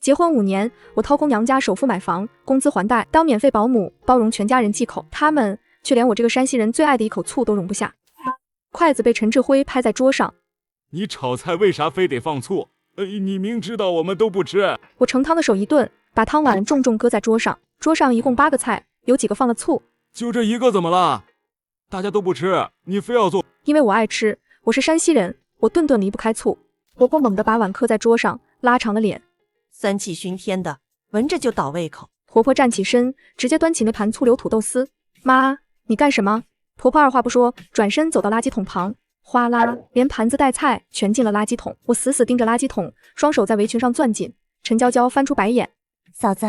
结婚5年，我掏空娘家首付买房，工资还贷，当免费保姆，包容全家人忌口，他们却连我这个山西人最爱的一口醋都容不下。筷子被陈志辉拍在桌上。你炒菜为啥非得放醋？你明知道我们都不吃。我盛汤的手一顿，把汤碗重重搁在桌上。桌上一共8个菜，有几个放了醋？就这一个怎么了？大家都不吃，你非要做？因为我爱吃，我是山西人，我顿顿离不开醋。婆婆猛地把碗磕在桌上，拉长了脸，酸气熏天的，闻着就倒胃口。婆婆站起身，直接端起那盘醋溜土豆丝。妈，你干什么？婆婆二话不说，转身走到垃圾桶旁，哗啦，连盘子带菜全进了垃圾桶。我死死盯着垃圾桶，双手在围裙上攥紧。陈娇娇翻出白眼，嫂子，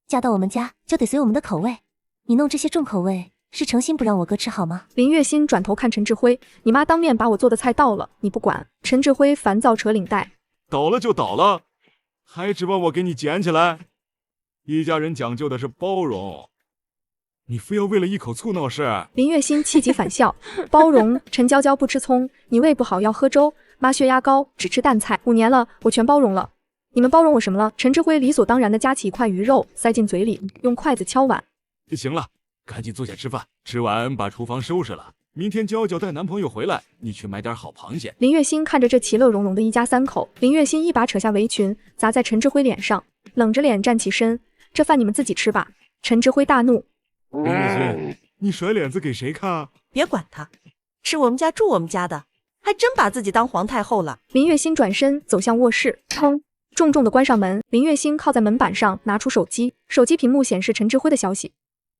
嫁到我们家就得随我们的口味，你弄这些重口味是诚心不让我哥吃好吗？林月心转头看陈志辉，你妈当面把我做的菜倒了，你不管。陈志辉烦躁扯领带，倒了就倒了，还指望我给你捡起来？一家人讲究的是包容，你非要为了一口醋闹事。林月心气急反笑，包容？陈娇娇不吃葱，你胃不好要喝粥，妈血压高只吃淡菜，5年了我全包容了，你们包容我什么了？陈志辉理所当然地夹起一块鱼肉塞进嘴里，用筷子敲碗。行了，赶紧坐下吃饭，吃完把厨房收拾了，明天娇娇带男朋友回来，你去买点好螃蟹。林月心看着这其乐融融的一家3口，林月心一把扯下围裙砸在陈志辉脸上，冷着脸站起身，这饭你们自己吃吧。陈志辉大怒，林月心，你甩脸子给谁看？别管他，吃我们家住我们家的，还真把自己当皇太后了。林月心转身走向卧室，砰，重重的关上门。林月心靠在门板上，拿出手机，手机屏幕显示陈志辉的消息。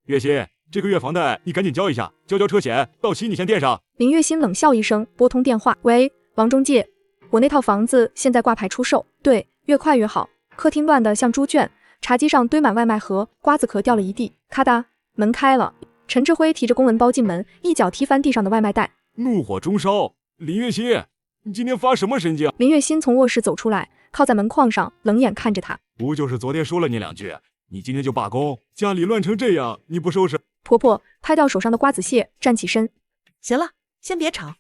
月心，这个月房贷你赶紧交一下，交车险，到期你先垫上。林月心冷笑一声，拨通电话，喂，王中介，我那套房子现在挂牌出售，对，越快越好。客厅乱得像猪圈，茶几上堆满外卖盒，瓜子壳掉了一地，咔嗒，门开了。陈志辉提着公文包进门，一脚踢翻地上的外卖袋，怒火中烧。林月心，你今天发什么神经？林月心从卧室走出来，靠在门框上，冷眼看着他。不就是昨天说了你2句，你今天就罢工？家里乱成这样，你不收拾？婆婆拍掉手上的瓜子屑，站起身。行了，先别吵。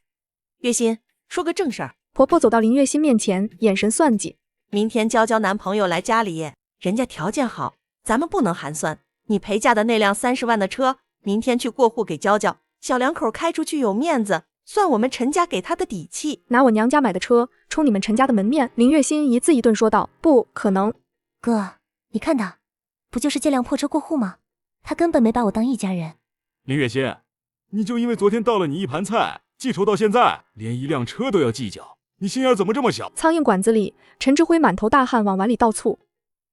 月心，说个正事儿。婆婆走到林月心面前，眼神算计。明天娇娇男朋友来家里，人家条件好，咱们不能寒酸。你陪嫁的那辆30万的车，明天去过户给娇娇，小两口开出去有面子，算我们陈家给他的底气。拿我娘家买的车冲你们陈家的门面？林月心一字一顿说道，不可能。哥，你看他，不就是借辆破车过户吗？他根本没把我当一家人。林月心，你就因为昨天倒了你一盘菜，记仇到现在，连一辆车都要计较，你心眼怎么这么小？苍蝇馆子里，陈志辉满头大汗往碗里倒醋，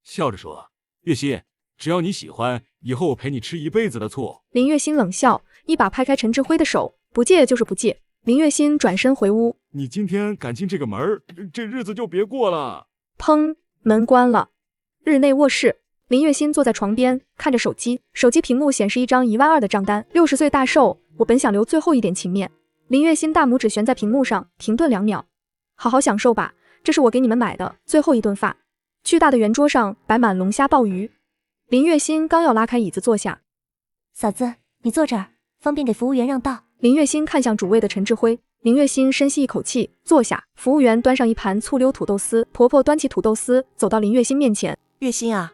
笑着说，月心，只要你喜欢，以后我陪你吃一辈子的醋。林月心冷笑，一把拍开陈志辉的手，不借就是不借。林月心转身回屋，你今天敢进这个门，这日子就别过了。砰，门关了。日内卧室，林月心坐在床边，看着手机，手机屏幕显示一张12000的账单。60岁大寿，我本想留最后一点情面。林月心大拇指悬在屏幕上，停顿2秒，好好享受吧，这是我给你们买的最后一顿饭。巨大的圆桌上摆满龙虾鲍鱼。林月心刚要拉开椅子坐下，嫂子，你坐这儿，方便给服务员让道。林月心看向主位的陈志辉，林月心深吸一口气，坐下。服务员端上一盘醋溜土豆丝，婆婆端起土豆丝走到林月心面前。月心啊，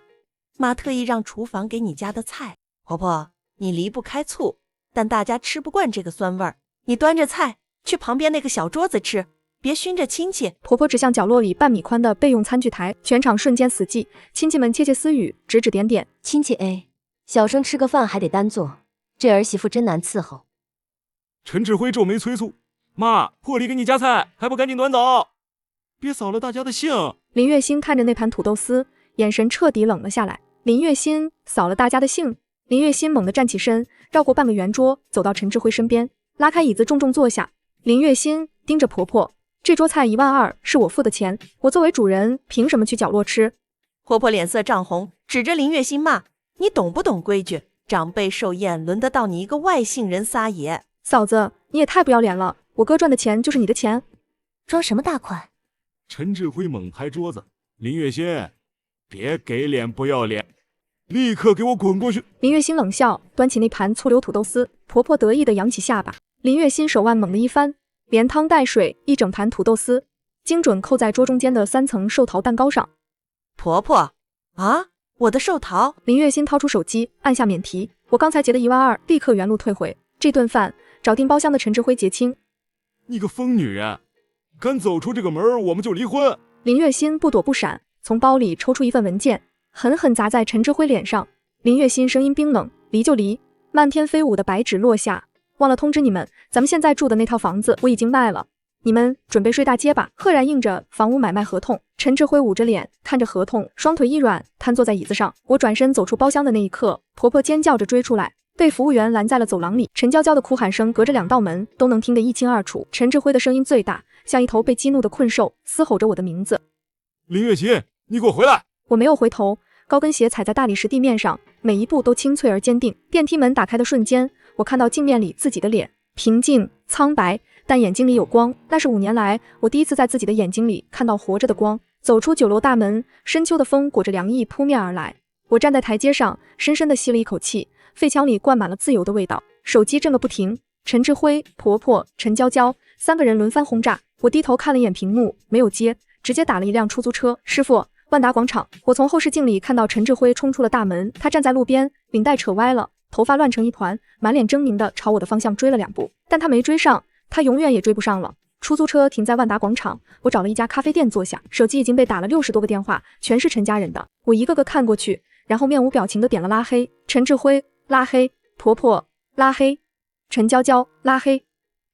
妈特意让厨房给你家的菜。婆婆，你离不开醋，但大家吃不惯这个酸味儿。你端着菜去旁边那个小桌子吃，别熏着亲戚。婆婆指向角落里半米宽的备用餐具台，全场瞬间死寂，亲戚们窃窃私语，指指点点。亲戚 A， 小生吃个饭还得单做，这儿媳妇真难伺候。陈志辉皱眉催促，妈，破例给你夹菜，还不赶紧端走，别扫了大家的兴。林月心看着那盘土豆丝，眼神彻底冷了下来。林月心扫了大家的兴。林月心猛地站起身，绕过半个圆桌，走到陈志辉身边，拉开椅子重重坐下。林月心盯着婆婆，这桌菜12000是我付的钱，我作为主人凭什么去角落吃？婆婆脸色涨红，指着林月心骂，你懂不懂规矩？长辈寿宴轮得到你一个外姓人撒野？嫂子，你也太不要脸了，我哥赚的钱就是你的钱。装什么大款？陈志辉猛拍桌子，林月心，别给脸不要脸，立刻给我滚过去！林月心冷笑，端起那盘醋溜土豆丝。婆婆得意地扬起下巴。林月心手腕猛地一翻，连汤带水一整盘土豆丝，精准扣在桌中间的3层寿桃蛋糕上。婆婆，啊，我的寿桃。林月心掏出手机，按下免提。我刚才结的12000，立刻原路退回。这顿饭找订包厢的陈志辉结清。你个疯女人，敢走出这个门，我们就离婚！林月心不躲不闪，从包里抽出一份文件，狠狠砸在陈志辉脸上。林月心声音冰冷，离就离。漫天飞舞的白纸落下，忘了通知你们，咱们现在住的那套房子我已经卖了，你们准备睡大街吧。赫然印着房屋买卖合同。陈志辉捂着脸看着合同，双腿一软，瘫坐在椅子上。我转身走出包厢的那一刻，婆婆尖叫着追出来，被服务员拦在了走廊里。陈娇娇的哭喊声隔着2道门都能听得一清二楚。陈志辉的声音最大，像一头被激怒的困兽，嘶吼着我的名字。林月心，你给我回来！我没有回头，高跟鞋踩在大理石地面上，每一步都清脆而坚定。电梯门打开的瞬间，我看到镜面里自己的脸，平静苍白，但眼睛里有光。那是5年来我第一次在自己的眼睛里看到活着的光。走出9楼大门，深秋的风裹着凉意扑面而来。我站在台阶上，深深地吸了一口气，肺腔里灌满了自由的味道。手机震个不停，陈志辉、婆婆、陈娇娇3个人轮番轰炸。我低头看了一眼屏幕，没有接，直接打了一辆出租车。师傅，万达广场。我从后视镜里看到陈志辉冲出了大门，他站在路边，领带扯歪了，头发乱成一团，满脸狰狞地朝我的方向追了2步，但他没追上，他永远也追不上了。出租车停在万达广场，我找了一家咖啡店坐下，手机已经被打了60多个电话，全是陈家人的。我一个个看过去，然后面无表情地点了拉黑。陈志辉拉黑，婆婆拉黑，陈娇娇拉黑。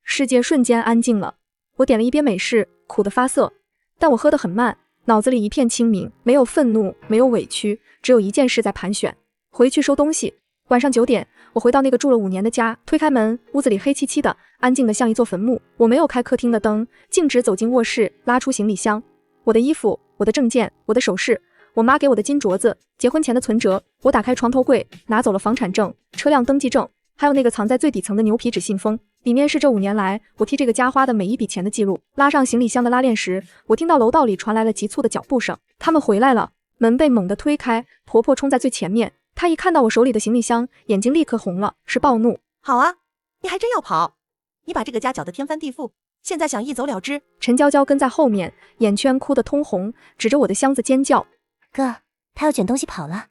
世界瞬间安静了。我点了一杯美式，苦得发涩，但我喝得很慢，脑子里一片清明，没有愤怒，没有委屈，只有一件事在盘旋：回去收东西。晚上9点，我回到那个住了5年的家，推开门，屋子里黑漆漆的，安静的像一座坟墓。我没有开客厅的灯，径直走进卧室，拉出行李箱，我的衣服，我的证件，我的首饰，我妈给我的金镯子，结婚前的存折。我打开床头柜，拿走了房产证、车辆登记证，还有那个藏在最底层的牛皮纸信封，里面是这5年来我替这个家花的每一笔钱的记录。拉上行李箱的拉链时，我听到楼道里传来了急促的脚步声，他们回来了。门被猛地推开，婆婆冲在最前面。她一看到我手里的行李箱，眼睛立刻红了，是暴怒。好啊，你还真要跑！你把这个家搅得天翻地覆，现在想一走了之？陈娇娇跟在后面，眼圈哭得通红，指着我的箱子尖叫：哥，他要卷东西跑了，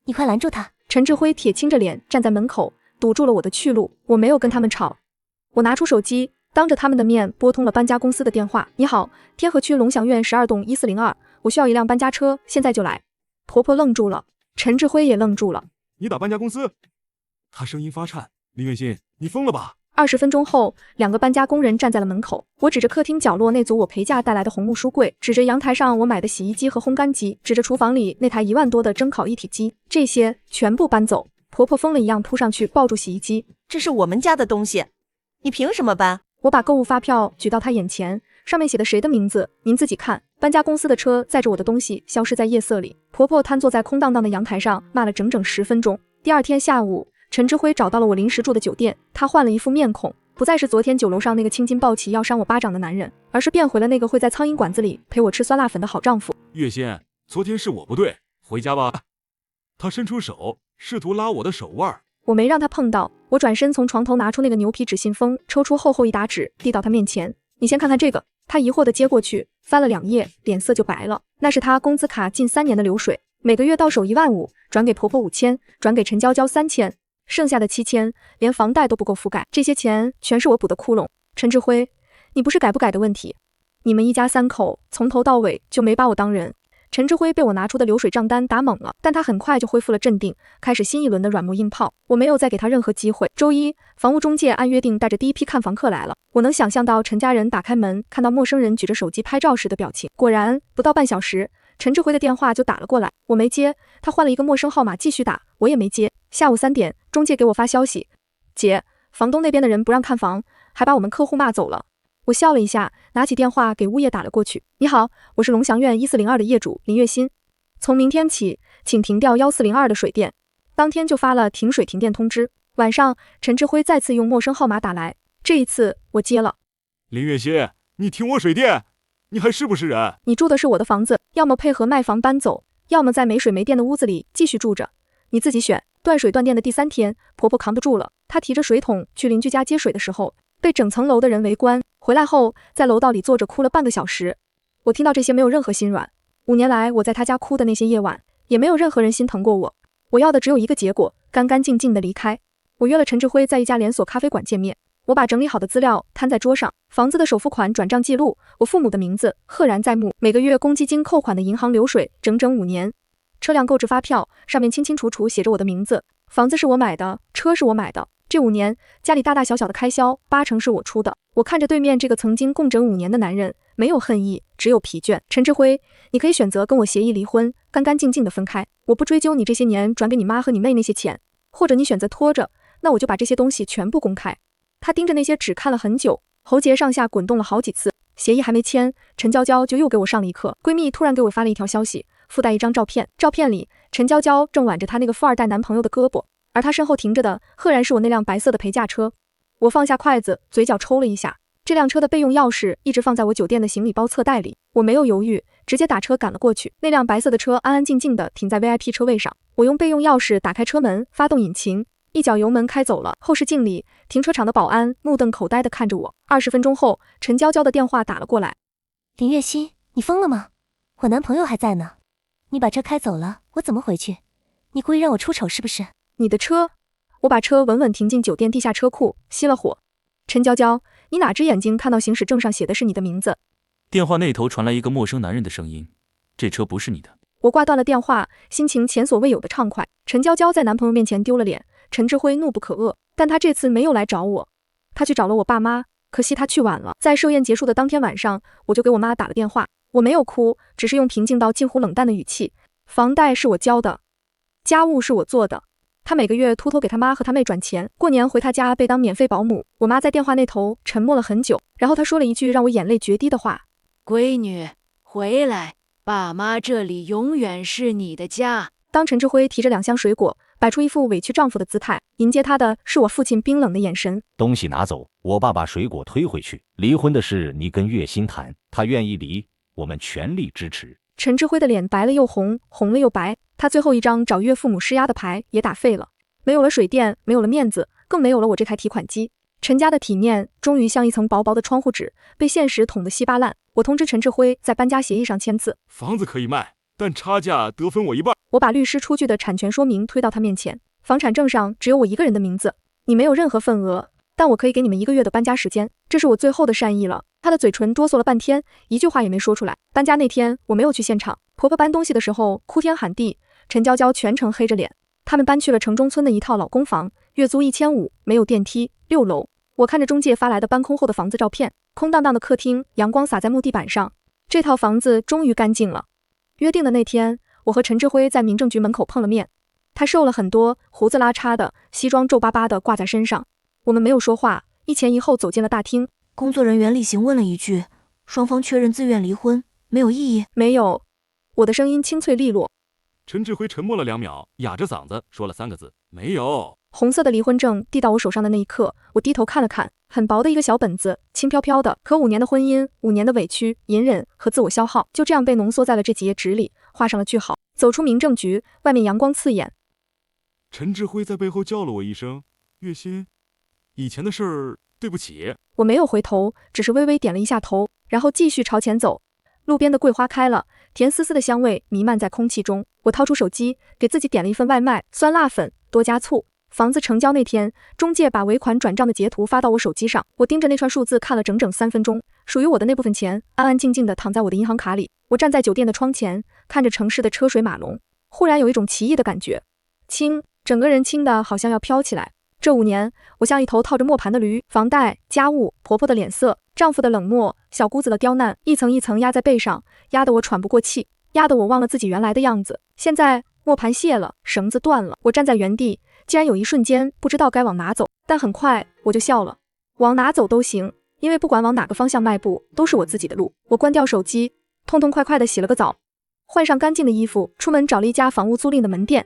你快拦住他！陈志辉铁青着脸站在门口，堵住了我的去路。我没有跟他们吵，我拿出手机，当着他们的面拨通了搬家公司的电话。你好，天河区龙翔苑12栋1402，我需要一辆搬家车，现在就来。婆婆愣住了，陈志辉也愣住了。你打搬家公司？他声音发颤。林月心，你疯了吧？20分钟后，2个搬家工人站在了门口。我指着客厅角落那组我陪嫁带来的红木书柜，指着阳台上我买的洗衣机和烘干机，指着厨房里那台1万多的蒸烤一体机，这些全部搬走。婆婆疯了一样扑上去抱住洗衣机。这是我们家的东西，你凭什么搬？我把购物发票举到她眼前，上面写的谁的名字？您自己看。搬家公司的车载着我的东西消失在夜色里。婆婆瘫坐在空荡荡的阳台上，骂了整整10分钟。第2天下午，陈志辉找到了我临时住的酒店，他换了一副面孔，不再是昨天酒楼上那个青筋暴起要扇我巴掌的男人，而是变回了那个会在苍蝇馆子里陪我吃酸辣粉的好丈夫。月心，昨天是我不对，回家吧。他伸出手，试图拉我的手腕，我没让他碰到。我转身从床头拿出那个牛皮纸信封，抽出厚厚一沓纸，递到他面前。你先看看这个。他疑惑地接过去，翻了2页，脸色就白了。那是他工资卡近3年的流水，每个月到手15000，转给婆婆5000，转给陈娇娇3000，剩下的7000连房贷都不够覆盖，这些钱全是我补的窟窿。陈志辉，你不是改不改的问题，你们一家3口从头到尾就没把我当人。陈志辉被我拿出的流水账单打懵了，但他很快就恢复了镇定，开始新一轮的软磨硬泡。我没有再给他任何机会。周一，房屋中介按约定带着第一批看房客来了。我能想象到陈家人打开门看到陌生人举着手机拍照时的表情。果然，不到半小时，陈志辉的电话就打了过来，我没接，他换了一个陌生号码继续打，我也没接。下午3点，中介给我发消息，姐，房东那边的人不让看房，还把我们客户骂走了。我笑了一下，拿起电话给物业打了过去。你好，我是龙翔苑1402的业主林月心，从明天起，请停掉1402的水电。当天就发了停水停电通知。晚上，陈志辉再次用陌生号码打来，这一次我接了。林月心，你停我水电，你还是不是人？你住的是我的房子，要么配合卖房搬走，要么在没水没电的屋子里继续住着，你自己选。断水断电的第3天，婆婆扛不住了，她提着水桶去邻居家接水的时候，被整层楼的人围观，回来后在楼道里坐着哭了半个小时。我听到这些没有任何心软。5年来我在他家哭的那些夜晚，也没有任何人心疼过我。我要的只有一个结果，干干净净的离开。我约了陈志辉在一家连锁咖啡馆见面。我把整理好的资料摊在桌上，房子的首付款转账记录，我父母的名字赫然在目，每个月公积金扣款的银行流水整整5年。车辆购置发票上面清清楚楚写着我的名字，房子是我买的，车是我买的。这5年家里大大小小的开销80%是我出的。我看着对面这个曾经共枕5年的男人，没有恨意，只有疲倦。陈志辉，你可以选择跟我协议离婚，干干净净的分开，我不追究你这些年转给你妈和你妹那些钱，或者你选择拖着，那我就把这些东西全部公开。他盯着那些纸看了很久，喉结上下滚动了好几次。协议还没签，陈娇娇就又给我上了一课。闺蜜突然给我发了一条消息，附带一张照片，照片里陈娇娇正挽着她那个富二代男朋友的胳膊，而她身后停着的赫然是我那辆白色的陪嫁车。我放下筷子，嘴角抽了一下。这辆车的备用钥匙一直放在我酒店的行李包侧袋里，我没有犹豫，直接打车赶了过去。那辆白色的车安安静静的停在 VIP 车位上，我用备用钥匙打开车门，发动引擎，一脚油门开走了。后视镜里，停车场的保安目瞪口呆地看着我。20分钟后，陈娇娇的电话打了过来。林月心，你疯了吗？我男朋友还在呢，你把车开走了，我怎么回去？你故意让我出丑是不是？你的车？我把车稳稳停进酒店地下车库，熄了火。陈娇娇，你哪只眼睛看到行驶证上写的是你的名字？电话那头传来一个陌生男人的声音，这车不是你的。我挂断了电话，心情前所未有的畅快。陈娇娇在男朋友面前丢了脸，陈志辉怒不可遏，但他这次没有来找我，他去找了我爸妈，可惜他去晚了。在寿宴结束的当天晚上，我就给我妈打了电话，我没有哭，只是用平静到近乎冷淡的语气，房贷是我交的，家务是我做的，他每个月偷偷给他妈和他妹转钱，过年回他家被当免费保姆。我妈在电话那头沉默了很久，然后她说了一句让我眼泪决堤的话：闺女，回来，爸妈这里永远是你的家。当陈志辉提着2箱水果，摆出一副委屈丈夫的姿态，迎接他的是我父亲冰冷的眼神。东西拿走，我爸把水果推回去。离婚的事你跟月心谈，他愿意离，我们全力支持。陈志辉的脸白了又红，红了又白，他最后一张找岳父母施压的牌也打废了。没有了水电，没有了面子，更没有了我这台提款机。陈家的体面终于像一层薄薄的窗户纸，被现实捅得稀巴烂。我通知陈志辉在搬家协议上签字，房子可以卖，但差价得分我一半。我把律师出具的产权说明推到他面前，房产证上只有我一个人的名字，你没有任何份额，但我可以给你们1个月的搬家时间，这是我最后的善意了。他的嘴唇哆嗦了半天，一句话也没说出来。搬家那天我没有去现场，婆婆搬东西的时候哭天喊地，陈娇娇全程黑着脸。他们搬去了城中村的一套老公房，月租1500，没有电梯，6楼。我看着中介发来的搬空后的房子照片，空荡荡的客厅，阳光洒在木地板上，这套房子终于干净了。约定的那天，我和陈志辉在民政局门口碰了面。他瘦了很多，胡子拉碴的，西装皱巴巴的挂在身上。我们没有说话，一前一后走进了大厅。工作人员例行问了一句，双方确认自愿离婚，没有异议？没有。我的声音清脆利落。陈志辉沉默了2秒，哑着嗓子说了3个字：没有。红色的离婚证递到我手上的那一刻，我低头看了看，很薄的一个小本子，轻飘飘的。可5年的婚姻，5年的委屈、隐忍和自我消耗，就这样被浓缩在了这几页纸里，画上了句号。走出民政局，外面阳光刺眼。陈志辉在背后叫了我一声：月心，以前的事儿，对不起。我没有回头，只是微微点了一下头，然后继续朝前走。路边的桂花开了，甜丝丝的香味弥漫在空气中。我掏出手机，给自己点了一份外卖，酸辣粉，多加醋。房子成交那天，中介把尾款转账的截图发到我手机上，我盯着那串数字看了整整3分钟。属于我的那部分钱，安安静静地躺在我的银行卡里。我站在酒店的窗前，看着城市的车水马龙，忽然有一种奇异的感觉，轻，整个人轻的好像要飘起来。这5年，我像一头套着磨盘的驴，房贷、家务、婆婆的脸色、丈夫的冷漠、小姑子的刁难，一层一层压在背上，压得我喘不过气，压得我忘了自己原来的样子。现在磨盘卸了，绳子断了，我站在原地，竟然有一瞬间不知道该往哪走，但很快我就笑了。往哪走都行，因为不管往哪个方向迈步，都是我自己的路。我关掉手机，痛痛快快地洗了个澡，换上干净的衣服，出门找了一家房屋租赁的门店。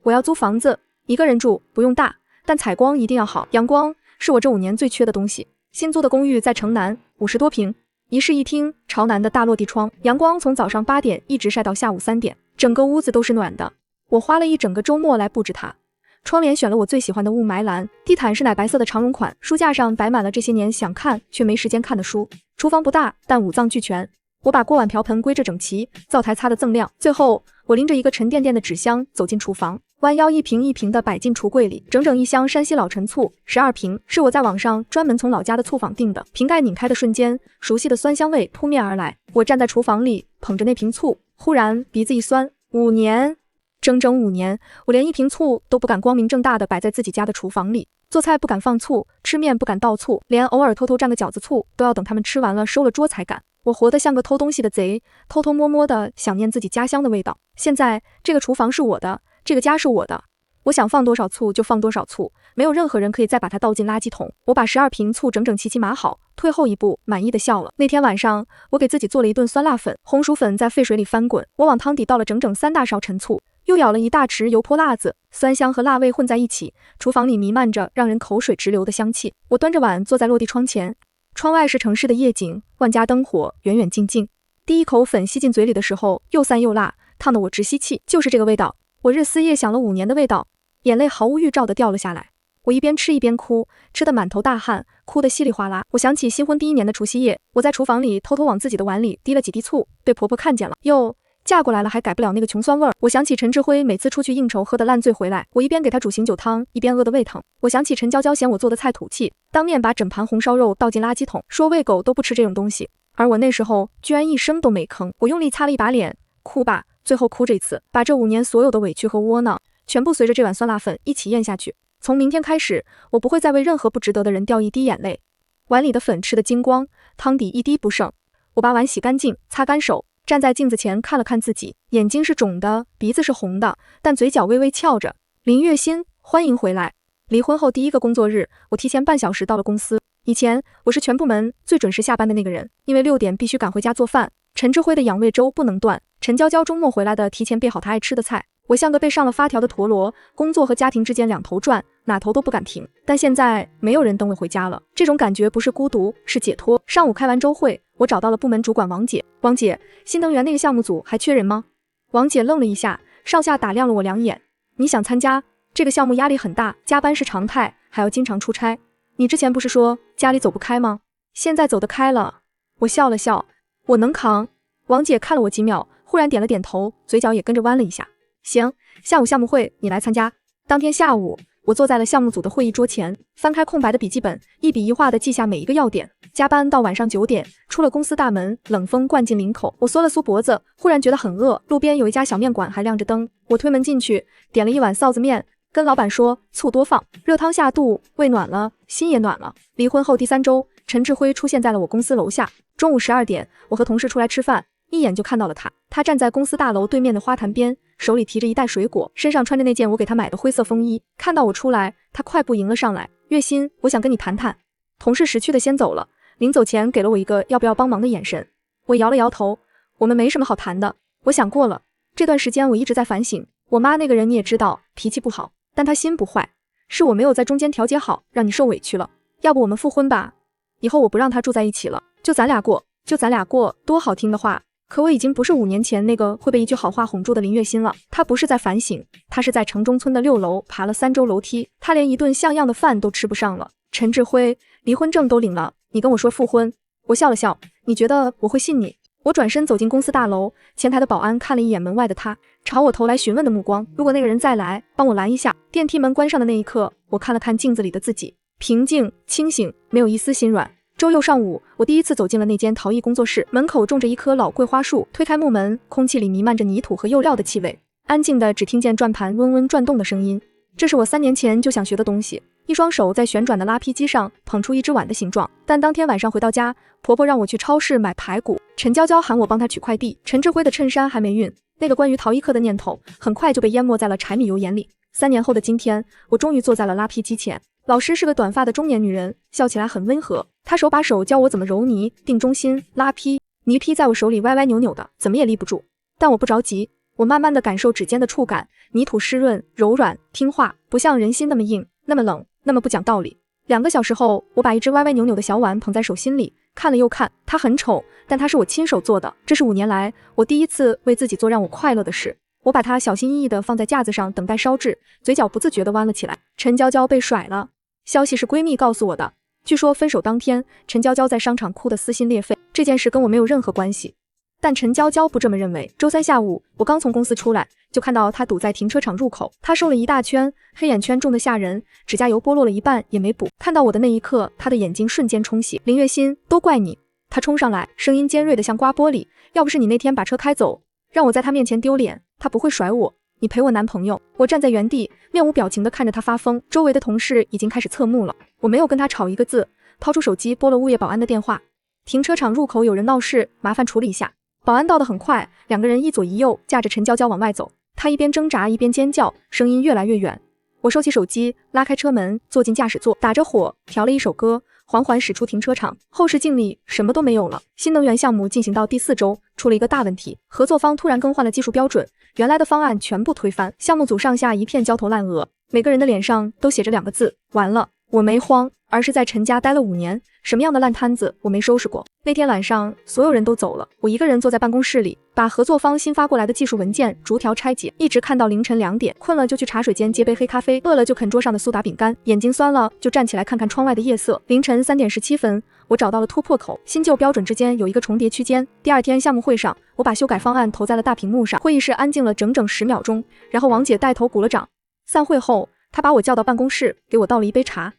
我要租房子，一个人住，不用大，但采光一定要好，阳光是我这5年最缺的东西。新租的公寓在城南，50多平，一室一厅，朝南的大落地窗，阳光从早上8点一直晒到下午3点，整个屋子都是暖的。我花了一整个周末来布置它。窗帘选了我最喜欢的雾霾蓝，地毯是奶白色的长绒款，书架上摆满了这些年想看却没时间看的书。厨房不大，但五脏俱全，我把锅碗瓢盆归置整齐，灶台擦得锃亮。最后，我拎着一个沉甸甸的纸箱走进厨房，弯腰一瓶一瓶地摆进橱柜里，整整一箱山西老陈醋，12瓶，是我在网上专门从老家的醋坊订的。瓶盖拧开的瞬间，熟悉的酸香味扑面而来。我站在厨房里，捧着那瓶醋，忽然鼻子一酸。5年，整整5年，我连一瓶醋都不敢光明正大地摆在自己家的厨房里。做菜不敢放醋，吃面不敢倒醋，连偶尔偷偷蘸个饺子醋，都要等他们吃完了收了桌才敢。我活得像个偷东西的贼，偷偷摸摸的想念自己家乡的味道。现在这个厨房是我的，这个家是我的，我想放多少醋就放多少醋，没有任何人可以再把它倒进垃圾桶。我把12瓶醋整整齐码好，退后一步，满意的笑了。那天晚上，我给自己做了一顿酸辣粉，红薯粉在沸水里翻滚，我往汤底倒了整整3大勺陈醋，又舀了1大匙油泼辣子，酸香和辣味混在一起，厨房里弥漫着让人口水直流的香气。我端着碗坐在落地窗前，窗外是城市的夜景，万家灯火，远远近近。第一口粉吸进嘴里的时候，又酸又辣，烫得我直吸气。就是这个味道，我日思夜想了5年的味道。眼泪毫无预兆地掉了下来，我一边吃一边哭，吃得满头大汗，哭得稀里哗啦。我想起新婚第1年的除夕夜，我在厨房里偷偷往自己的碗里滴了几滴醋，被婆婆看见了，又嫁过来了还改不了那个穷酸味儿。我想起陈志辉每次出去应酬喝得烂醉回来，我一边给他煮醒酒汤，一边饿得胃疼。我想起陈娇娇嫌我做的菜土气，当面把整盘红烧肉倒进垃圾桶，说喂狗都不吃这种东西。而我那时候居然一声都没吭。我用力擦了一把脸，哭吧，最后哭这一次，把这5年所有的委屈和窝囊全部随着这碗酸辣粉一起咽下去。从明天开始，我不会再为任何不值得的人掉一滴眼泪。碗里的粉吃得精光，汤底一滴不剩。我把碗洗干净，擦干手，站在镜子前看了看自己，眼睛是肿的，鼻子是红的，但嘴角微微翘着。林月心，欢迎回来。离婚后第1个工作日，我提前半小时到了公司。以前我是全部门最准时下班的那个人，因为6点必须赶回家做饭。陈志辉的养胃粥不能断，陈娇娇周末回来的提前备好她爱吃的菜。我像个被上了发条的陀螺，工作和家庭之间两头转，哪头都不敢停。但现在没有人等我回家了，这种感觉不是孤独，是解脱。上午开完周会，我找到了部门主管王姐。王姐，新能源那个项目组还缺人吗？王姐愣了一下，上下打量了我2眼。你想参加？这个项目压力很大，加班是常态，还要经常出差。你之前不是说家里走不开吗？现在走得开了。我笑了笑，我能扛。王姐看了我几秒，忽然点了点头，嘴角也跟着弯了一下。行，下午项目会你来参加。当天下午，我坐在了项目组的会议桌前，翻开空白的笔记本，一笔一画地记下每一个要点。加班到晚上9点，出了公司大门，冷风灌进领口，我缩了缩脖子，忽然觉得很饿。路边有一家小面馆，还亮着灯。我推门进去，点了一碗臊子面，跟老板说醋多放，热汤下肚，胃暖了，心也暖了。离婚后第3周，陈志辉出现在了我公司楼下。中午12点，我和同事出来吃饭，一眼就看到了他。他站在公司大楼对面的花坛边，手里提着一袋水果，身上穿着那件我给他买的灰色风衣。看到我出来，他快步迎了上来。月心，我想跟你谈谈。同事识趣的先走了，临走前给了我一个要不要帮忙的眼神。我摇了摇头，我们没什么好谈的，我想过了。这段时间我一直在反省，我妈那个人你也知道，脾气不好，但她心不坏，是我没有在中间调节好，让你受委屈了。要不我们复婚吧，以后我不让她住在一起了，就咱俩过，多好听的话。可我已经不是5年前那个会被一句好话哄住的林月心了。她不是在反省，她是在城中村的6楼爬了3周楼梯，她连一顿像样的饭都吃不上了。陈志辉，离婚证都领了，你跟我说复婚。我笑了笑，你觉得我会信你？我转身走进公司大楼，前台的保安看了一眼门外的他，朝我投来询问的目光。如果那个人再来，帮我拦一下。电梯门关上的那一刻，我看了看镜子里的自己，平静清醒，没有一丝心软。周六上午，我第一次走进了那间陶艺工作室，门口种着一棵老桂花树，推开木门，空气里弥漫着泥土和釉料的气味，安静的只听见转盘嗡嗡转动的声音。这是我3年前就想学的东西。一双手在旋转的拉坯机上捧出一只碗的形状，但当天晚上回到家，婆婆让我去超市买排骨，陈娇娇喊我帮她取快递。陈志辉的衬衫还没熨，那个关于陶艺课的念头很快就被淹没在了柴米油盐里。3年后的今天，我终于坐在了拉坯机前。老师是个短发的中年女人，笑起来很温和。她手把手教我怎么揉泥、定中心、拉坯。泥坯在我手里歪歪扭扭的，怎么也立不住。但我不着急，我慢慢的感受指尖的触感，泥土湿润、柔软、听话，不像人心那么硬、那么冷、那么不讲道理。2个小时后，我把一只歪歪扭扭的小碗捧在手心里，看了又看。它很丑，但它是我亲手做的。这是5年来我第一次为自己做让我快乐的事。我把它小心翼翼地放在架子上，等待烧制，嘴角不自觉地弯了起来。陈娇娇被甩了，消息是闺蜜告诉我的。据说分手当天，陈娇娇在商场哭得撕心裂肺。这件事跟我没有任何关系。但陈娇娇不这么认为。周三下午，我刚从公司出来，就看到她堵在停车场入口。她瘦了一大圈，黑眼圈重得吓人，指甲油剥落了一半也没补。看到我的那一刻，她的眼睛瞬间冲洗。林月心，都怪你！她冲上来，声音尖锐的像刮玻璃。要不是你那天把车开走，让我在她面前丢脸，她不会甩我。你陪我男朋友。我站在原地，面无表情地看着她发疯。周围的同事已经开始侧目了。我没有跟她吵一个字，掏出手机拨了物业保安的电话。停车场入口有人闹事，麻烦处理一下。保安到得很快，两个人一左一右架着陈娇娇往外走。她一边挣扎一边尖叫，声音越来越远。我收起手机，拉开车门，坐进驾驶座，打着火调了一首歌，缓缓驶出停车场。后视镜里什么都没有了。新能源项目进行到第4周，出了一个大问题，合作方突然更换了技术标准，原来的方案全部推翻，项目组上下一片焦头烂额，每个人的脸上都写着2个字：完了。我没慌，而是在陈家待了5年，什么样的烂摊子我没收拾过。那天晚上所有人都走了，我一个人坐在办公室里，把合作方新发过来的技术文件逐条拆解，一直看到凌晨2点。困了就去茶水间接杯黑咖啡，饿了就啃桌上的苏打饼干，眼睛酸了就站起来看看窗外的夜色。凌晨3点17分，我找到了突破口，新旧标准之间有一个重叠区间。第2天项目会上，我把修改方案投在了大屏幕上，会议室安静了整整10秒钟，然后王姐带头鼓了掌。散会后，她把我叫到办公室，给我倒了一杯茶。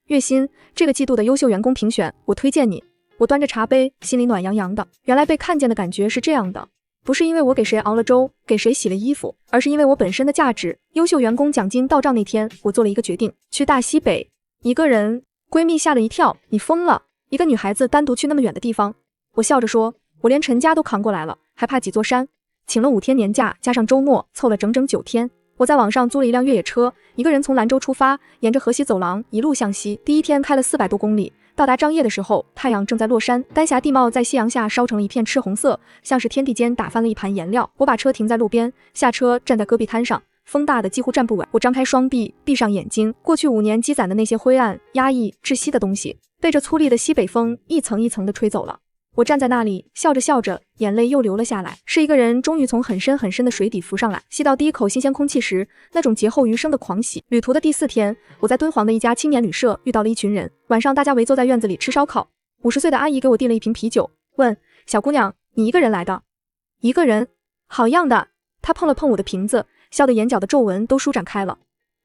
月薪，这个季度的优秀员工评选，我推荐你。我端着茶杯，心里暖洋洋的。原来被看见的感觉是这样的，不是因为我给谁熬了粥，给谁洗了衣服，而是因为我本身的价值。优秀员工奖金到账那天，我做了一个决定，去大西北，一个人。闺蜜吓了一跳，你疯了？一个女孩子单独去那么远的地方？我笑着说，我连陈家都扛过来了，还怕几座山？请了5天年假，加上周末，凑了整整9天。我在网上租了一辆越野车，一个人从兰州出发，沿着河西走廊一路向西。第1天开了400多公里，到达张掖的时候，太阳正在落山，丹霞地貌在夕阳下烧成了一片赤红色，像是天地间打翻了一盘颜料。我把车停在路边，下车站在戈壁滩上，风大的几乎站不稳。我张开双臂，闭上眼睛，过去5年积攒的那些灰暗、压抑、窒息的东西，被这粗粝的西北风一层一层地吹走了。我站在那里，笑着笑着，眼泪又流了下来。是一个人终于从很深很深的水底浮上来，吸到第一口新鲜空气时，那种劫后余生的狂喜。旅途的第4天，我在敦煌的一家青年旅社遇到了一群人。晚上大家围坐在院子里吃烧烤，50岁的阿姨给我递了一瓶啤酒，问：小姑娘，你一个人来的？一个人，好样的。她碰了碰我的瓶子，笑得眼角的皱纹都舒展开了。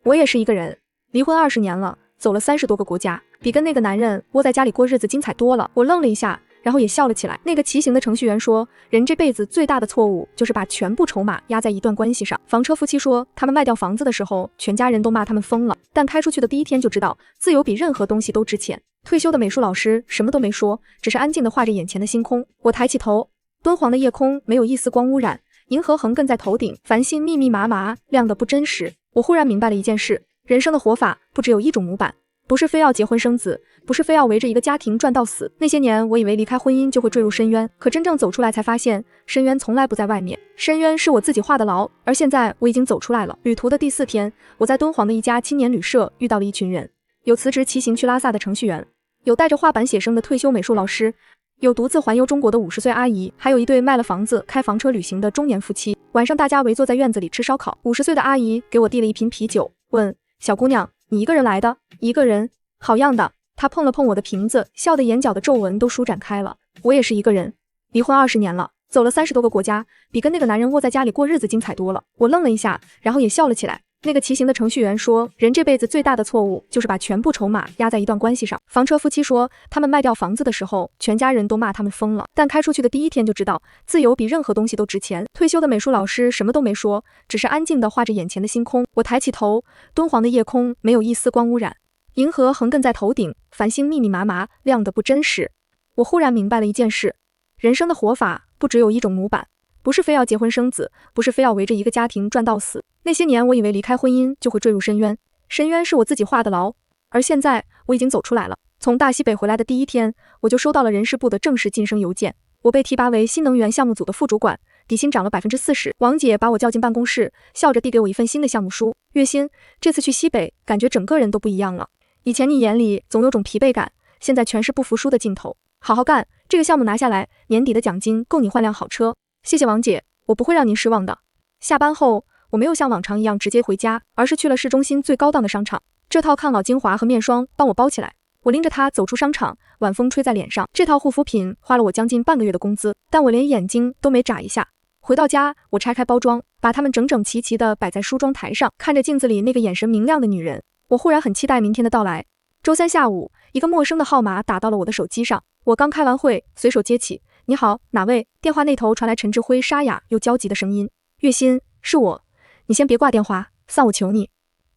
我也是一个人，离婚20年了，走了30多个国家，比跟那个男人窝在家里过日子精彩多了。我愣了一下，然后也笑了起来。那个骑行的程序员说，人这辈子最大的错误就是把全部筹码压在一段关系上。房车夫妻说，他们卖掉房子的时候，全家人都骂他们疯了，但开出去的第1天就知道，自由比任何东西都值钱。退休的美术老师什么都没说，只是安静地画着眼前的星空。我抬起头，敦煌的夜空没有一丝光污染，银河横亘在头顶，繁星密密麻麻，亮得不真实。我忽然明白了一件事，人生的活法不只有一种模板，不是非要结婚生子，不是非要围着一个家庭转到死。那些年我以为离开婚姻就会坠入深渊，可真正走出来才发现，深渊从来不在外面，深渊是我自己画的牢。而现在我已经走出来了。旅途的第4天，我在敦煌的一家青年旅社遇到了一群人，有辞职骑行去拉萨的程序员，有带着画板写生的退休美术老师，有独自环游中国的50岁阿姨，还有一对卖了房子开房车旅行的中年夫妻。晚上大家围坐在院子里吃烧烤，50岁的阿姨给我递了一瓶啤酒，问：小姑娘，你一个人来的？一个人，好样的。她碰了碰我的瓶子，笑得眼角的皱纹都舒展开了。我也是一个人，离婚20年了，走了30多个国家，比跟那个男人窝在家里过日子精彩多了。我愣了一下，然后也笑了起来。那个骑行的程序员说，人这辈子最大的错误就是把全部筹码压在一段关系上。房车夫妻说，他们卖掉房子的时候，全家人都骂他们疯了，但开出去的第1天就知道，自由比任何东西都值钱。退休的美术老师什么都没说，只是安静地画着眼前的星空。我抬起头，敦煌的夜空没有一丝光污染，银河横亘在头顶，繁星密密麻麻，亮得不真实。我忽然明白了一件事，人生的活法不只有一种模板，不是非要结婚生子，不是非要围着一个家庭转到死。那些年我以为离开婚姻就会坠入深渊，深渊是我自己画的牢，而现在我已经走出来了。从大西北回来的第1天，我就收到了人事部的正式晋升邮件，我被提拔为新能源项目组的副主管，底薪涨了40%。王姐把我叫进办公室，笑着递给我一份新的项目书。月薪，这次去西北，感觉整个人都不一样了。以前你眼里总有种疲惫感，现在全是不服输的劲头。好好干，这个项目拿下来，年底的奖金够你换辆好车。谢谢王姐，我不会让您失望的。下班后，我没有像往常一样直接回家，而是去了市中心最高档的商场。这套抗老精华和面霜帮我包起来，我拎着它走出商场，晚风吹在脸上。这套护肤品花了我将近半个月的工资，但我连眼睛都没眨一下。回到家，我拆开包装，把它们整整齐齐地摆在梳妆台上，看着镜子里那个眼神明亮的女人，我忽然很期待明天的到来。周三下午，一个陌生的号码打到了我的手机上，我刚开完会，随手接起。你好，哪位？电话那头传来陈志辉沙哑又焦急的声音。月心，是我，你先别挂电话，算我求你。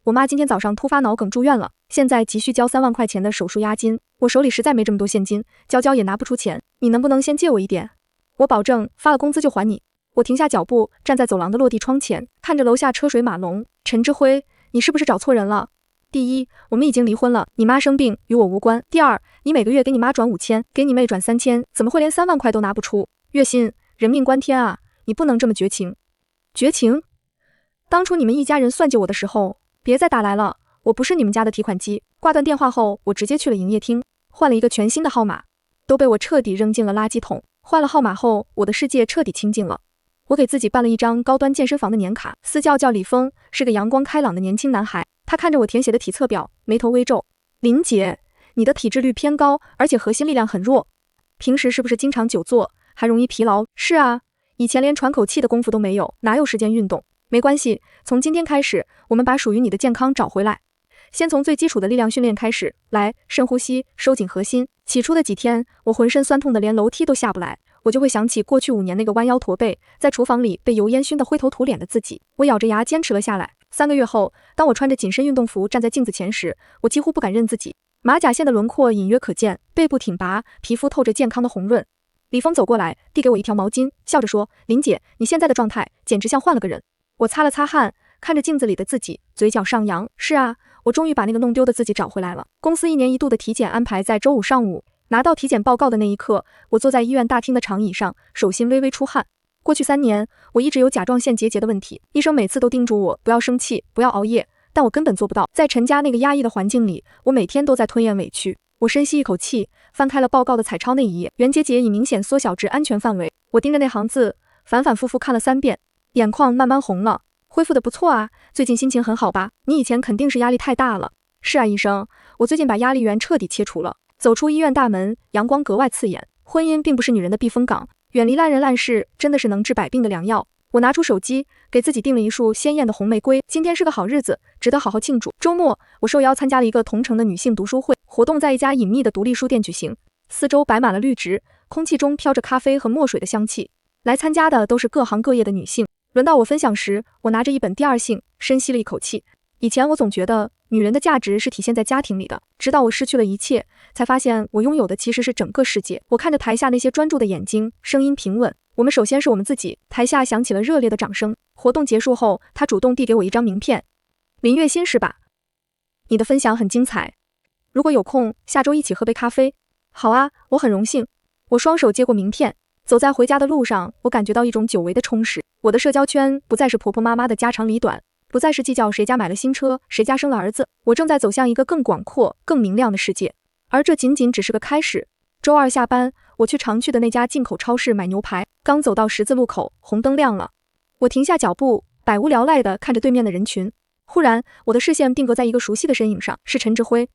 我妈今天早上突发脑梗住院了，现在急需交3万块钱的手术押金，我手里实在没这么多现金，交也拿不出钱，你能不能先借我一点？我保证发了工资就还你。我停下脚步，站在走廊的落地窗前，看着楼下车水马龙。陈志辉，你是不是找错人了？第一，我们已经离婚了，你妈生病与我无关。第二，你每个月给你妈转5000，给你妹转3000，怎么会连3万块都拿不出？月薪，人命关天啊，你不能这么绝情。绝情？当初你们一家人算计我的时候，别再打来了，我不是你们家的提款机。挂断电话后，我直接去了营业厅，换了一个全新的号码，都被我彻底扔进了垃圾桶。换了号码后，我的世界彻底清静了。我给自己办了一张高端健身房的年卡，私教叫李峰，是个阳光开朗的年轻男孩。他看着我填写的体测表，眉头微皱。林姐，你的体脂率偏高，而且核心力量很弱，平时是不是经常久坐，还容易疲劳？是啊，以前连喘口气的功夫都没有，哪有时间运动？没关系，从今天开始，我们把属于你的健康找回来。先从最基础的力量训练开始，来，深呼吸，收紧核心。起初的几天，我浑身酸痛的连楼梯都下不来，我就会想起过去5年那个弯腰驼背，在厨房里被油烟熏得灰头土脸的自己。我咬着牙坚持了下来。3个月后，当我穿着紧身运动服站在镜子前时，我几乎不敢认自己。马甲线的轮廓隐约可见，背部挺拔，皮肤透着健康的红润。李峰走过来，递给我一条毛巾，笑着说：“林姐，你现在的状态简直像换了个人。”我擦了擦汗，看着镜子里的自己，嘴角上扬。是啊，我终于把那个弄丢的自己找回来了。公司1年1度的体检安排在周5上午，拿到体检报告的那一刻，我坐在医院大厅的长椅上，手心微微出汗。过去3年，我一直有甲状腺结节的问题，医生每次都叮嘱我不要生气，不要熬夜，但我根本做不到。在陈家那个压抑的环境里，我每天都在吞咽委屈。我深吸一口气，翻开了报告的彩超那一页，原结节已明显缩小至安全范围。我盯着那行字，反反复复看了3遍，眼眶慢慢红了。恢复的不错啊，最近心情很好吧？你以前肯定是压力太大了。是啊，医生，我最近把压力源彻底切除了。走出医院大门，阳光格外刺眼。婚姻并不是女人的避风港，远离烂人烂事真的是能治百病的良药。我拿出手机，给自己订了一束鲜艳的红玫瑰。今天是个好日子，值得好好庆祝。周末，我受邀参加了一个同城的女性读书会，活动在一家隐秘的独立书店举行，四周摆满了绿植，空气中飘着咖啡和墨水的香气。来参加的都是各行各业的女性。轮到我分享时，我拿着一本《第二性》，深吸了一口气。以前我总觉得女人的价值是体现在家庭里的，直到我失去了一切，才发现我拥有的其实是整个世界。我看着台下那些专注的眼睛，声音平稳。我们首先是我们自己。台下响起了热烈的掌声。活动结束后，他主动递给我一张名片。林月心是吧？你的分享很精彩，如果有空，下周一起喝杯咖啡。好啊，我很荣幸。我双手接过名片，走在回家的路上，我感觉到一种久违的充实。我的社交圈不再是婆婆妈妈的家长里短，不再是计较谁家买了新车，谁家生了儿子，我正在走向一个更广阔、更明亮的世界。而这仅仅只是个开始。周二下班，我去常去的那家进口超市买牛排，刚走到十字路口，红灯亮了。我停下脚步，百无聊赖地看着对面的人群。忽然，我的视线定格在一个熟悉的身影上，是陈志辉。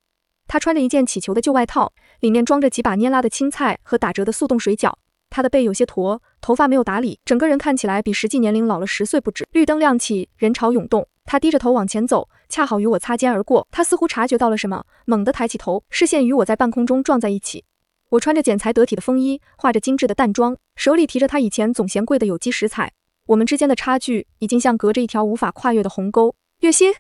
他穿着一件起球的旧外套，里面装着几把捏拉的青菜和打折的速冻水饺。他的背有些驼，头发没有打理，整个人看起来比实际年龄老了10岁不止。绿灯亮起，人潮涌动，他低着头往前走，恰好与我擦肩而过。他似乎察觉到了什么，猛地抬起头，视线与我在半空中撞在一起。我穿着剪裁得体的风衣，画着精致的淡妆，手里提着他以前总嫌贵的有机食材。我们之间的差距已经像隔着一条无法跨越的鸿沟。月心，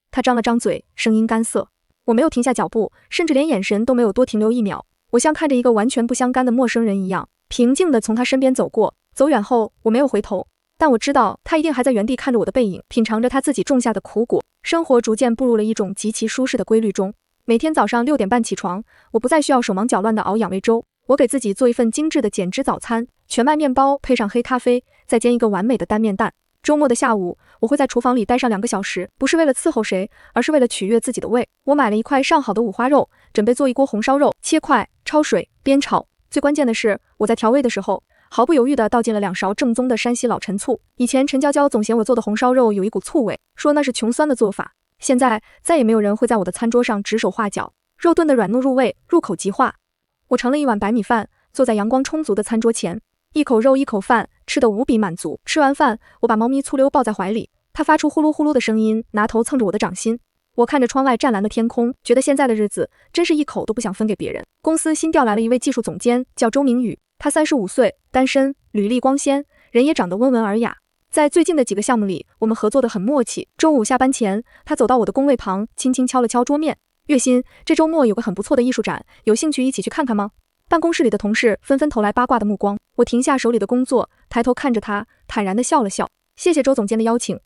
他张了张嘴，声音干涩。我没有停下脚步，甚至连眼神都没有多停留1秒。我像看着一个完全不相干的陌生人一样，平静地从他身边走过。走远后，我没有回头，但我知道他一定还在原地看着我的背影，品尝着他自己种下的苦果。生活逐渐步入了一种极其舒适的规律中。每天早上6点半起床，我不再需要手忙脚乱地熬养胃粥，我给自己做一份精致的减脂早餐，全麦面包配上黑咖啡，再煎一个完美的单面蛋。周末的下午，我会在厨房里待上2个小时，不是为了伺候谁，而是为了取悦自己的胃。我买了一块上好的五花肉，准备做一锅红烧肉，切块，焯水，煸炒。最关键的是，我在调味的时候，毫不犹豫地倒进了2勺正宗的山西老陈醋。以前陈娇娇总嫌我做的红烧肉有一股醋味，说那是穷酸的做法。现在再也没有人会在我的餐桌上指手画脚。肉炖得软糯入味，入口即化。我盛了一碗白米饭，坐在阳光充足的餐桌前，一口肉一口饭，吃得无比满足。吃完饭，我把猫咪粗溜抱在怀里，它发出呼噜呼噜的声音，拿头蹭着我的掌心。我看着窗外湛蓝的天空，觉得现在的日子真是一口都不想分给别人。公司新调来了一位技术总监，叫周明宇，他35岁，单身，履历光鲜，人也长得温文尔雅。在最近的几个项目里，我们合作得很默契。周五下班前，他走到我的工位旁，轻轻敲了敲桌面。月薪，这周末有个很不错的艺术展，有兴趣一起去看看吗？办公室里的同事纷纷投来八卦的目光。我停下手里的工作，抬头看着他，坦然地笑了笑。谢谢周总监的邀请，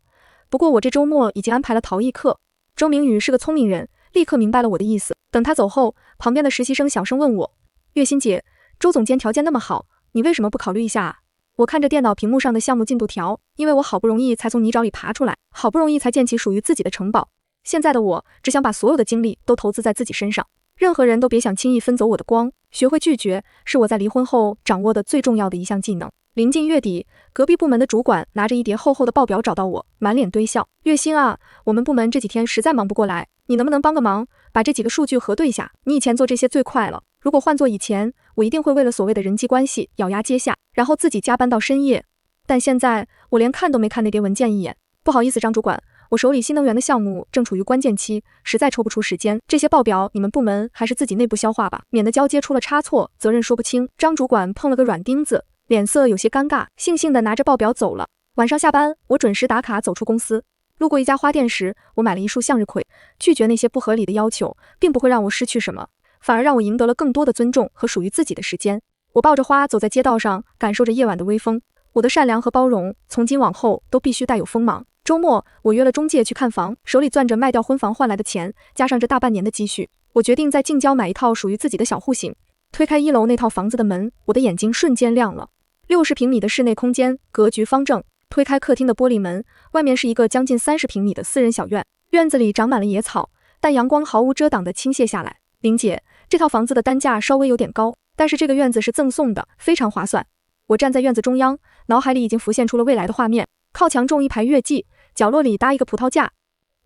不过我这周末已经安排了陶艺课。周明宇是个聪明人，立刻明白了我的意思。等他走后，旁边的实习生小声问我：月薪姐，周总监条件那么好，你为什么不考虑一下啊？我看着电脑屏幕上的项目进度条，因为我好不容易才从泥沼里爬出来，好不容易才建起属于自己的城堡。现在的我只想把所有的精力都投资在自己身上，任何人都别想轻易分走我的光。学会拒绝是我在离婚后掌握的最重要的一项技能。临近月底，隔壁部门的主管拿着一叠厚厚的报表找到我，满脸堆笑。月薪啊，我们部门这几天实在忙不过来，你能不能帮个忙，把这几个数据核对一下？你以前做这些最快了，如果换做以前，我一定会为了所谓的人际关系咬牙接下，然后自己加班到深夜。但现在我连看都没看那叠文件一眼。不好意思，张主管，我手里新能源的项目正处于关键期，实在抽不出时间。这些报表你们部门还是自己内部消化吧，免得交接出了差错，责任说不清。张主管碰了个软钉子，脸色有些尴尬，悻悻地拿着报表走了。晚上下班，我准时打卡走出公司。路过一家花店时，我买了一束向日葵。拒绝那些不合理的要求，并不会让我失去什么，反而让我赢得了更多的尊重和属于自己的时间。我抱着花走在街道上，感受着夜晚的微风。我的善良和包容，从今往后都必须带有锋芒。周末，我约了中介去看房，手里攥着卖掉婚房换来的钱，加上这大半年的积蓄，我决定在近郊买一套属于自己的小户型。推开1楼那套房子的门，我的眼睛瞬间亮了。60平米的室内空间，格局方正。推开客厅的玻璃门，外面是一个将近30平米的私人小院，院子里长满了野草，但阳光毫无遮挡地倾泻下来。林姐，这套房子的单价稍微有点高，但是这个院子是赠送的，非常划算。我站在院子中央，脑海里已经浮现出了未来的画面。靠墙种一排月季，角落里搭一个葡萄架，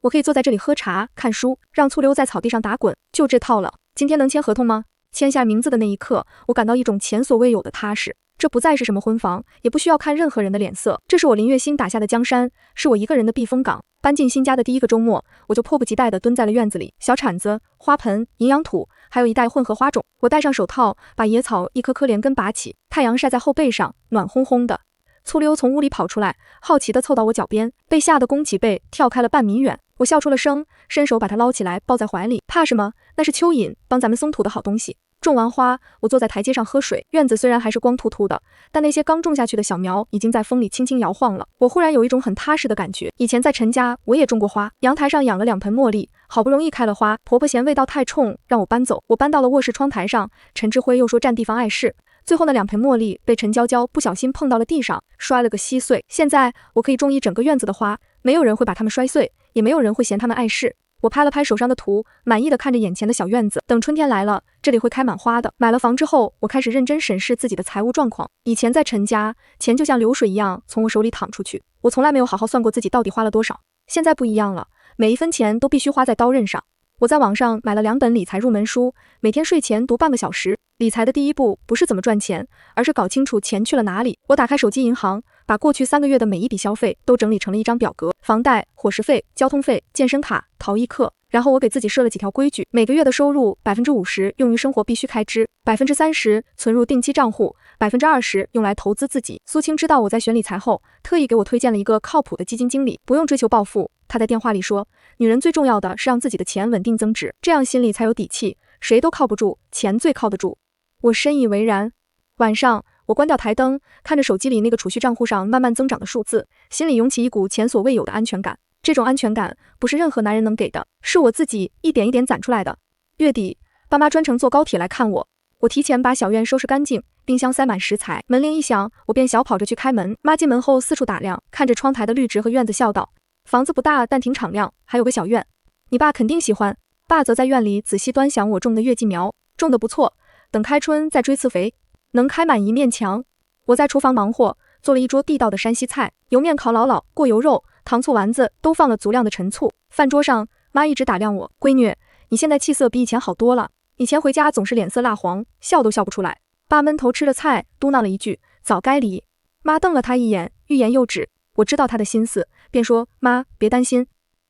我可以坐在这里喝茶看书，让醋溜在草地上打滚，就这套了。今天能签合同吗？签下名字的那一刻，我感到一种前所未有的踏实。这不再是什么婚房，也不需要看任何人的脸色，这是我林月心打下的江山，是我一个人的避风港。搬进新家的第一个周末，我就迫不及待地蹲在了院子里，小铲子、花盆、营养土，还有一袋混合花种。我戴上手套，把野草一颗颗连根拔起，太阳晒在后背上，暖烘烘的。醋溜从屋里跑出来，好奇地凑到我脚边，被吓得弓起背，跳开了半米远。我笑出了声，伸手把它捞起来，抱在怀里。怕什么？那是蚯蚓，帮咱们松土的好东西。种完花，我坐在台阶上喝水。院子虽然还是光秃秃的，但那些刚种下去的小苗已经在风里轻轻摇晃了。我忽然有一种很踏实的感觉。以前在陈家，我也种过花，阳台上养了2盆茉莉，好不容易开了花，婆婆嫌味道太冲，让我搬走。我搬到了卧室窗台上，陈志辉又说占地方碍事。最后那2盆茉莉被陈娇娇不小心碰到了地上，摔了个稀碎。现在我可以种一整个院子的花，没有人会把它们摔碎，也没有人会嫌它们碍事。我拍了拍手上的土，满意的看着眼前的小院子。等春天来了，这里会开满花的。买了房之后，我开始认真审视自己的财务状况。以前在陈家，钱就像流水一样从我手里淌出去，我从来没有好好算过自己到底花了多少。现在不一样了，每一分钱都必须花在刀刃上。我在网上买了2本理财入门书，每天睡前读半个小时。理财的第一步不是怎么赚钱，而是搞清楚钱去了哪里。我打开手机银行，把过去3个月的每一笔消费都整理成了一张表格，房贷、伙食费、交通费、健身卡、陶艺课。然后我给自己设了几条规矩，每个月的收入 50% 用于生活必须开支， 30% 存入定期账户， 20% 用来投资自己。苏青知道我在选理财后，特意给我推荐了一个靠谱的基金经理，不用追求暴富。他在电话里说，女人最重要的是让自己的钱稳定增值，这样心里才有底气，谁都靠不住，钱最靠得住。我深以为然。晚上我关掉台灯，看着手机里那个储蓄账户上慢慢增长的数字，心里涌起一股前所未有的安全感。这种安全感不是任何男人能给的，是我自己一点一点攒出来的。月底，爸妈专程坐高铁来看我，我提前把小院收拾干净，冰箱塞满食材。门铃一响，我便小跑着去开门。妈进门后四处打量，看着窗台的绿植和院子笑道，房子不大，但挺敞亮，还有个小院，你爸肯定喜欢。爸则在院里仔细端详我种的月季苗，种得不错，等开春再追刺肥，能开满一面墙。我在厨房忙活，做了一桌地道的山西菜，油面烤姥姥，过油肉，糖醋丸子，都放了足量的陈醋。饭桌上，妈一直打量我，闺女，你现在气色比以前好多了，以前回家总是脸色蜡黄，笑都笑不出来。爸闷头吃了菜，嘟囔了一句：“早该离。”妈瞪了他一眼，欲言又止。我知道他的心思，便说：“妈，别担心，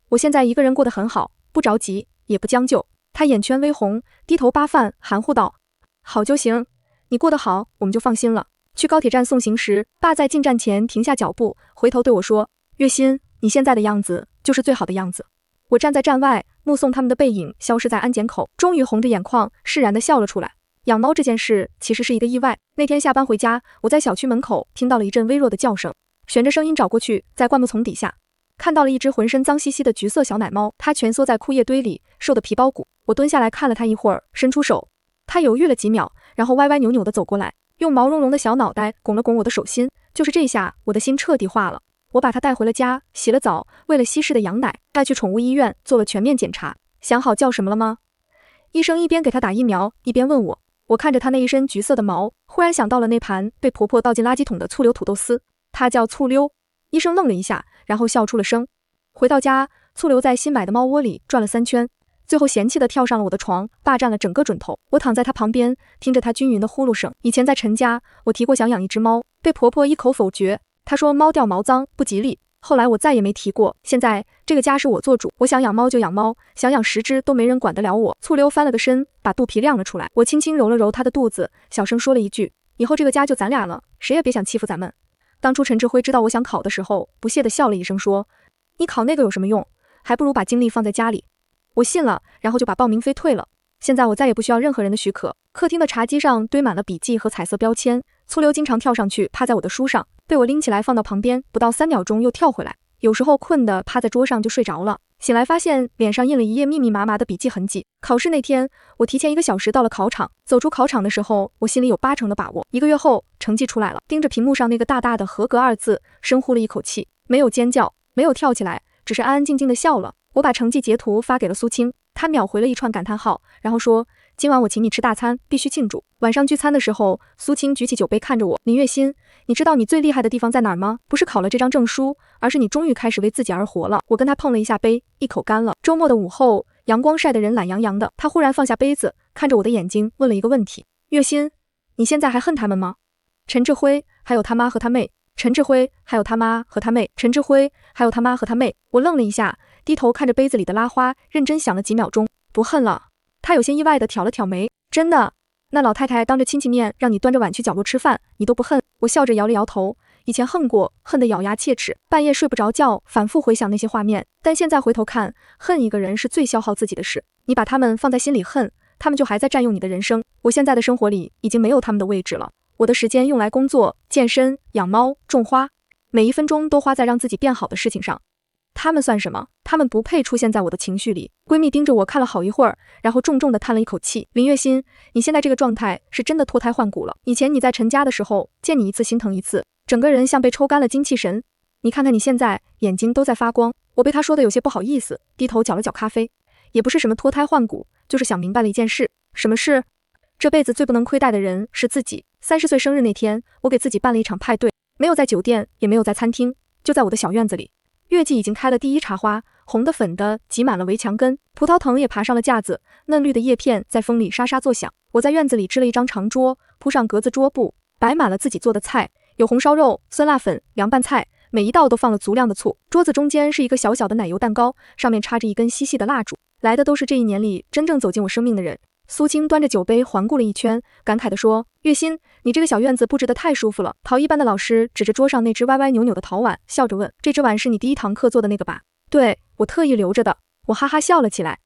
我现在一个人过得很好，不着急，也不将就。”他眼圈微红，低头扒饭，含糊道：“好就行，你过得好，我们就放心了。”去高铁站送行时，爸在进站前停下脚步，回头对我说：“月心，你现在的样子就是最好的样子。”我站在站外，目送他们的背影消失在安检口，终于红着眼眶，释然地笑了出来。养猫这件事其实是一个意外。那天下班回家，我在小区门口听到了一阵微弱的叫声，循着声音找过去，在灌木丛底下看到了一只浑身脏兮兮的橘色小奶猫，它蜷缩在枯叶堆里，瘦得皮包骨。我蹲下来看了它一会儿，伸出手，它犹豫了几秒，然后歪歪扭扭地走过来，用毛茸茸的小脑袋拱了拱我的手心。就是这下，我的心彻底化了。我把它带回了家，洗了澡，喂了稀释的羊奶，带去宠物医院做了全面检查。想好叫什么了吗？医生一边给它打疫苗，一边问我。我看着它那一身橘色的毛，忽然想到了那盘被婆婆倒进垃圾桶的醋溜土豆丝，它叫醋溜。医生愣了一下，然后笑出了声。回到家，醋溜在新买的猫窝里转了3圈，最后嫌弃地跳上了我的床，霸占了整个准头。我躺在它旁边，听着它均匀的呼噜声。以前在陈家，我提过想养一只猫，被婆婆一口否决。她说猫掉毛脏不吉利，后来我再也没提过。现在这个家是我做主，我想养猫就养猫，想养10只都没人管得了我。醋溜翻了个身，把肚皮亮了出来。我轻轻揉了揉它的肚子，小声说了一句：“以后这个家就咱俩了，谁也别想欺负咱们。”当初陈志辉知道我想考的时候，不屑地笑了一声，说：“你考那个有什么用？还不如把精力放在家里。”我信了，然后就把报名费退了。现在我再也不需要任何人的许可。客厅的茶几上堆满了笔记和彩色标签，醋溜经常跳上去趴在我的书上，被我拎起来放到旁边，不到3秒钟又跳回来。有时候困得趴在桌上就睡着了，醒来发现脸上印了一页密密麻麻的笔记痕迹。考试那天，我提前1个小时到了考场，走出考场的时候，我心里有80%的把握。1个月后，成绩出来了，盯着屏幕上那个大大的合格2字，深呼了一口气，没有尖叫，没有跳起来，只是安安静静的笑了。我把成绩截图发给了苏青，他秒回了一串感叹号，然后说：“今晚我请你吃大餐，必须庆祝。”晚上聚餐的时候，苏青举起酒杯看着我：“林月心，你知道你最厉害的地方在哪儿吗？不是考了这张证书，而是你终于开始为自己而活了。”我跟他碰了一下杯，一口干了。周末的午后，阳光晒得人懒洋洋的，他忽然放下杯子，看着我的眼睛，问了一个问题：“月心，你现在还恨他们吗？”陈志辉，还有他妈和他妹。陈志辉，还有他妈和他妹。陈志辉，还有他妈和他妹。我愣了一下，低头看着杯子里的拉花，认真想了几秒钟。不恨了。他有些意外地挑了挑眉。真的？那老太太当着亲戚面让你端着碗去角落吃饭，你都不恨？我笑着摇了摇头。以前恨过，恨得咬牙切齿，半夜睡不着觉，反复回想那些画面。但现在回头看，恨一个人是最消耗自己的事。你把他们放在心里恨，他们就还在占用你的人生。我现在的生活里已经没有他们的位置了。我的时间用来工作、健身、养猫、种花，每1分钟都花在让自己变好的事情上。他们算什么？他们不配出现在我的情绪里。闺蜜盯着我看了好一会儿，然后重重地叹了一口气。林月心，你现在这个状态是真的脱胎换骨了。以前你在陈家的时候，见你一次心疼一次，整个人像被抽干了精气神。你看看你现在，眼睛都在发光。我被他说的有些不好意思，低头搅了搅咖啡。也不是什么脱胎换骨，就是想明白了一件事。什么事？这辈子最不能亏待的人是自己。30岁生日那天，我给自己办了一场派对，没有在酒店，也没有在餐厅，就在我的小院子里。月季已经开了第1茬花，红的粉的挤满了围墙根，葡萄藤也爬上了架子，嫩绿的叶片在风里沙沙作响。我在院子里支了一张长桌，铺上格子桌布，摆满了自己做的菜，有红烧肉、酸辣粉、凉拌菜，每一道都放了足量的醋。桌子中间是一个小小的奶油蛋糕，上面插着一根细细的蜡烛。来的都是这1年里真正走进我生命的人。苏青端着酒杯环顾了一圈，感慨地说：“月心，你这个小院子布置得太舒服了。”陶一班的老师指着桌上那只歪歪扭扭的陶碗，笑着问：“这只碗是你第1堂课做的那个吧？”“对，我特意留着的。”我哈哈笑了起来。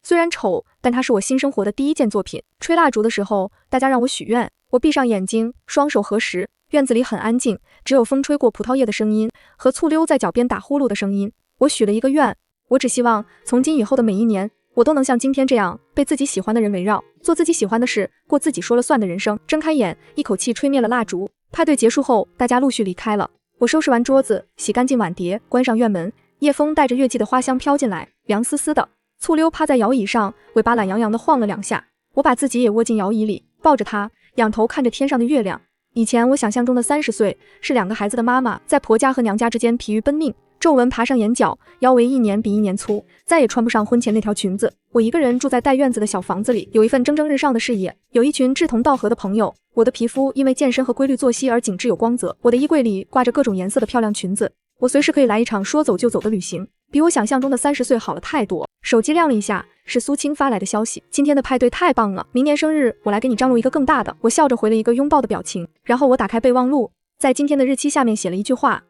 虽然丑，但它是我新生活的第1件作品。吹蜡烛的时候，大家让我许愿，我闭上眼睛，双手合十。院子里很安静，只有风吹过葡萄叶的声音和醋溜在脚边打呼噜的声音。我许了一个愿，我只希望从今以后的每1年，我都能像今天这样被自己喜欢的人围绕，做自己喜欢的事，过自己说了算的人生。睁开眼，一口气吹灭了蜡烛。派对结束后，大家陆续离开了。我收拾完桌子，洗干净碗碟，关上院门。夜风带着月季的花香飘进来，凉丝丝的。醋溜趴在摇椅上，尾巴懒洋洋地晃了2下。我把自己也窝进摇椅里，抱着它，仰头看着天上的月亮。以前我想象中的30岁是2个孩子的妈妈，在婆家和娘家之间疲于奔命，皱纹爬上眼角，腰围一年比一年粗，再也穿不上婚前那条裙子。我一个人住在带院子的小房子里，有一份蒸蒸日上的事业，有一群志同道合的朋友。我的皮肤因为健身和规律作息而紧致有光泽，我的衣柜里挂着各种颜色的漂亮裙子，我随时可以来一场说走就走的旅行，比我想象中的30岁好了太多。手机亮了一下，是苏青发来的消息，今天的派对太棒了，明年生日我来给你张罗一个更大的。我笑着回了一个拥抱的表情，然后我打开备忘录，在今天的日期下面写了一句话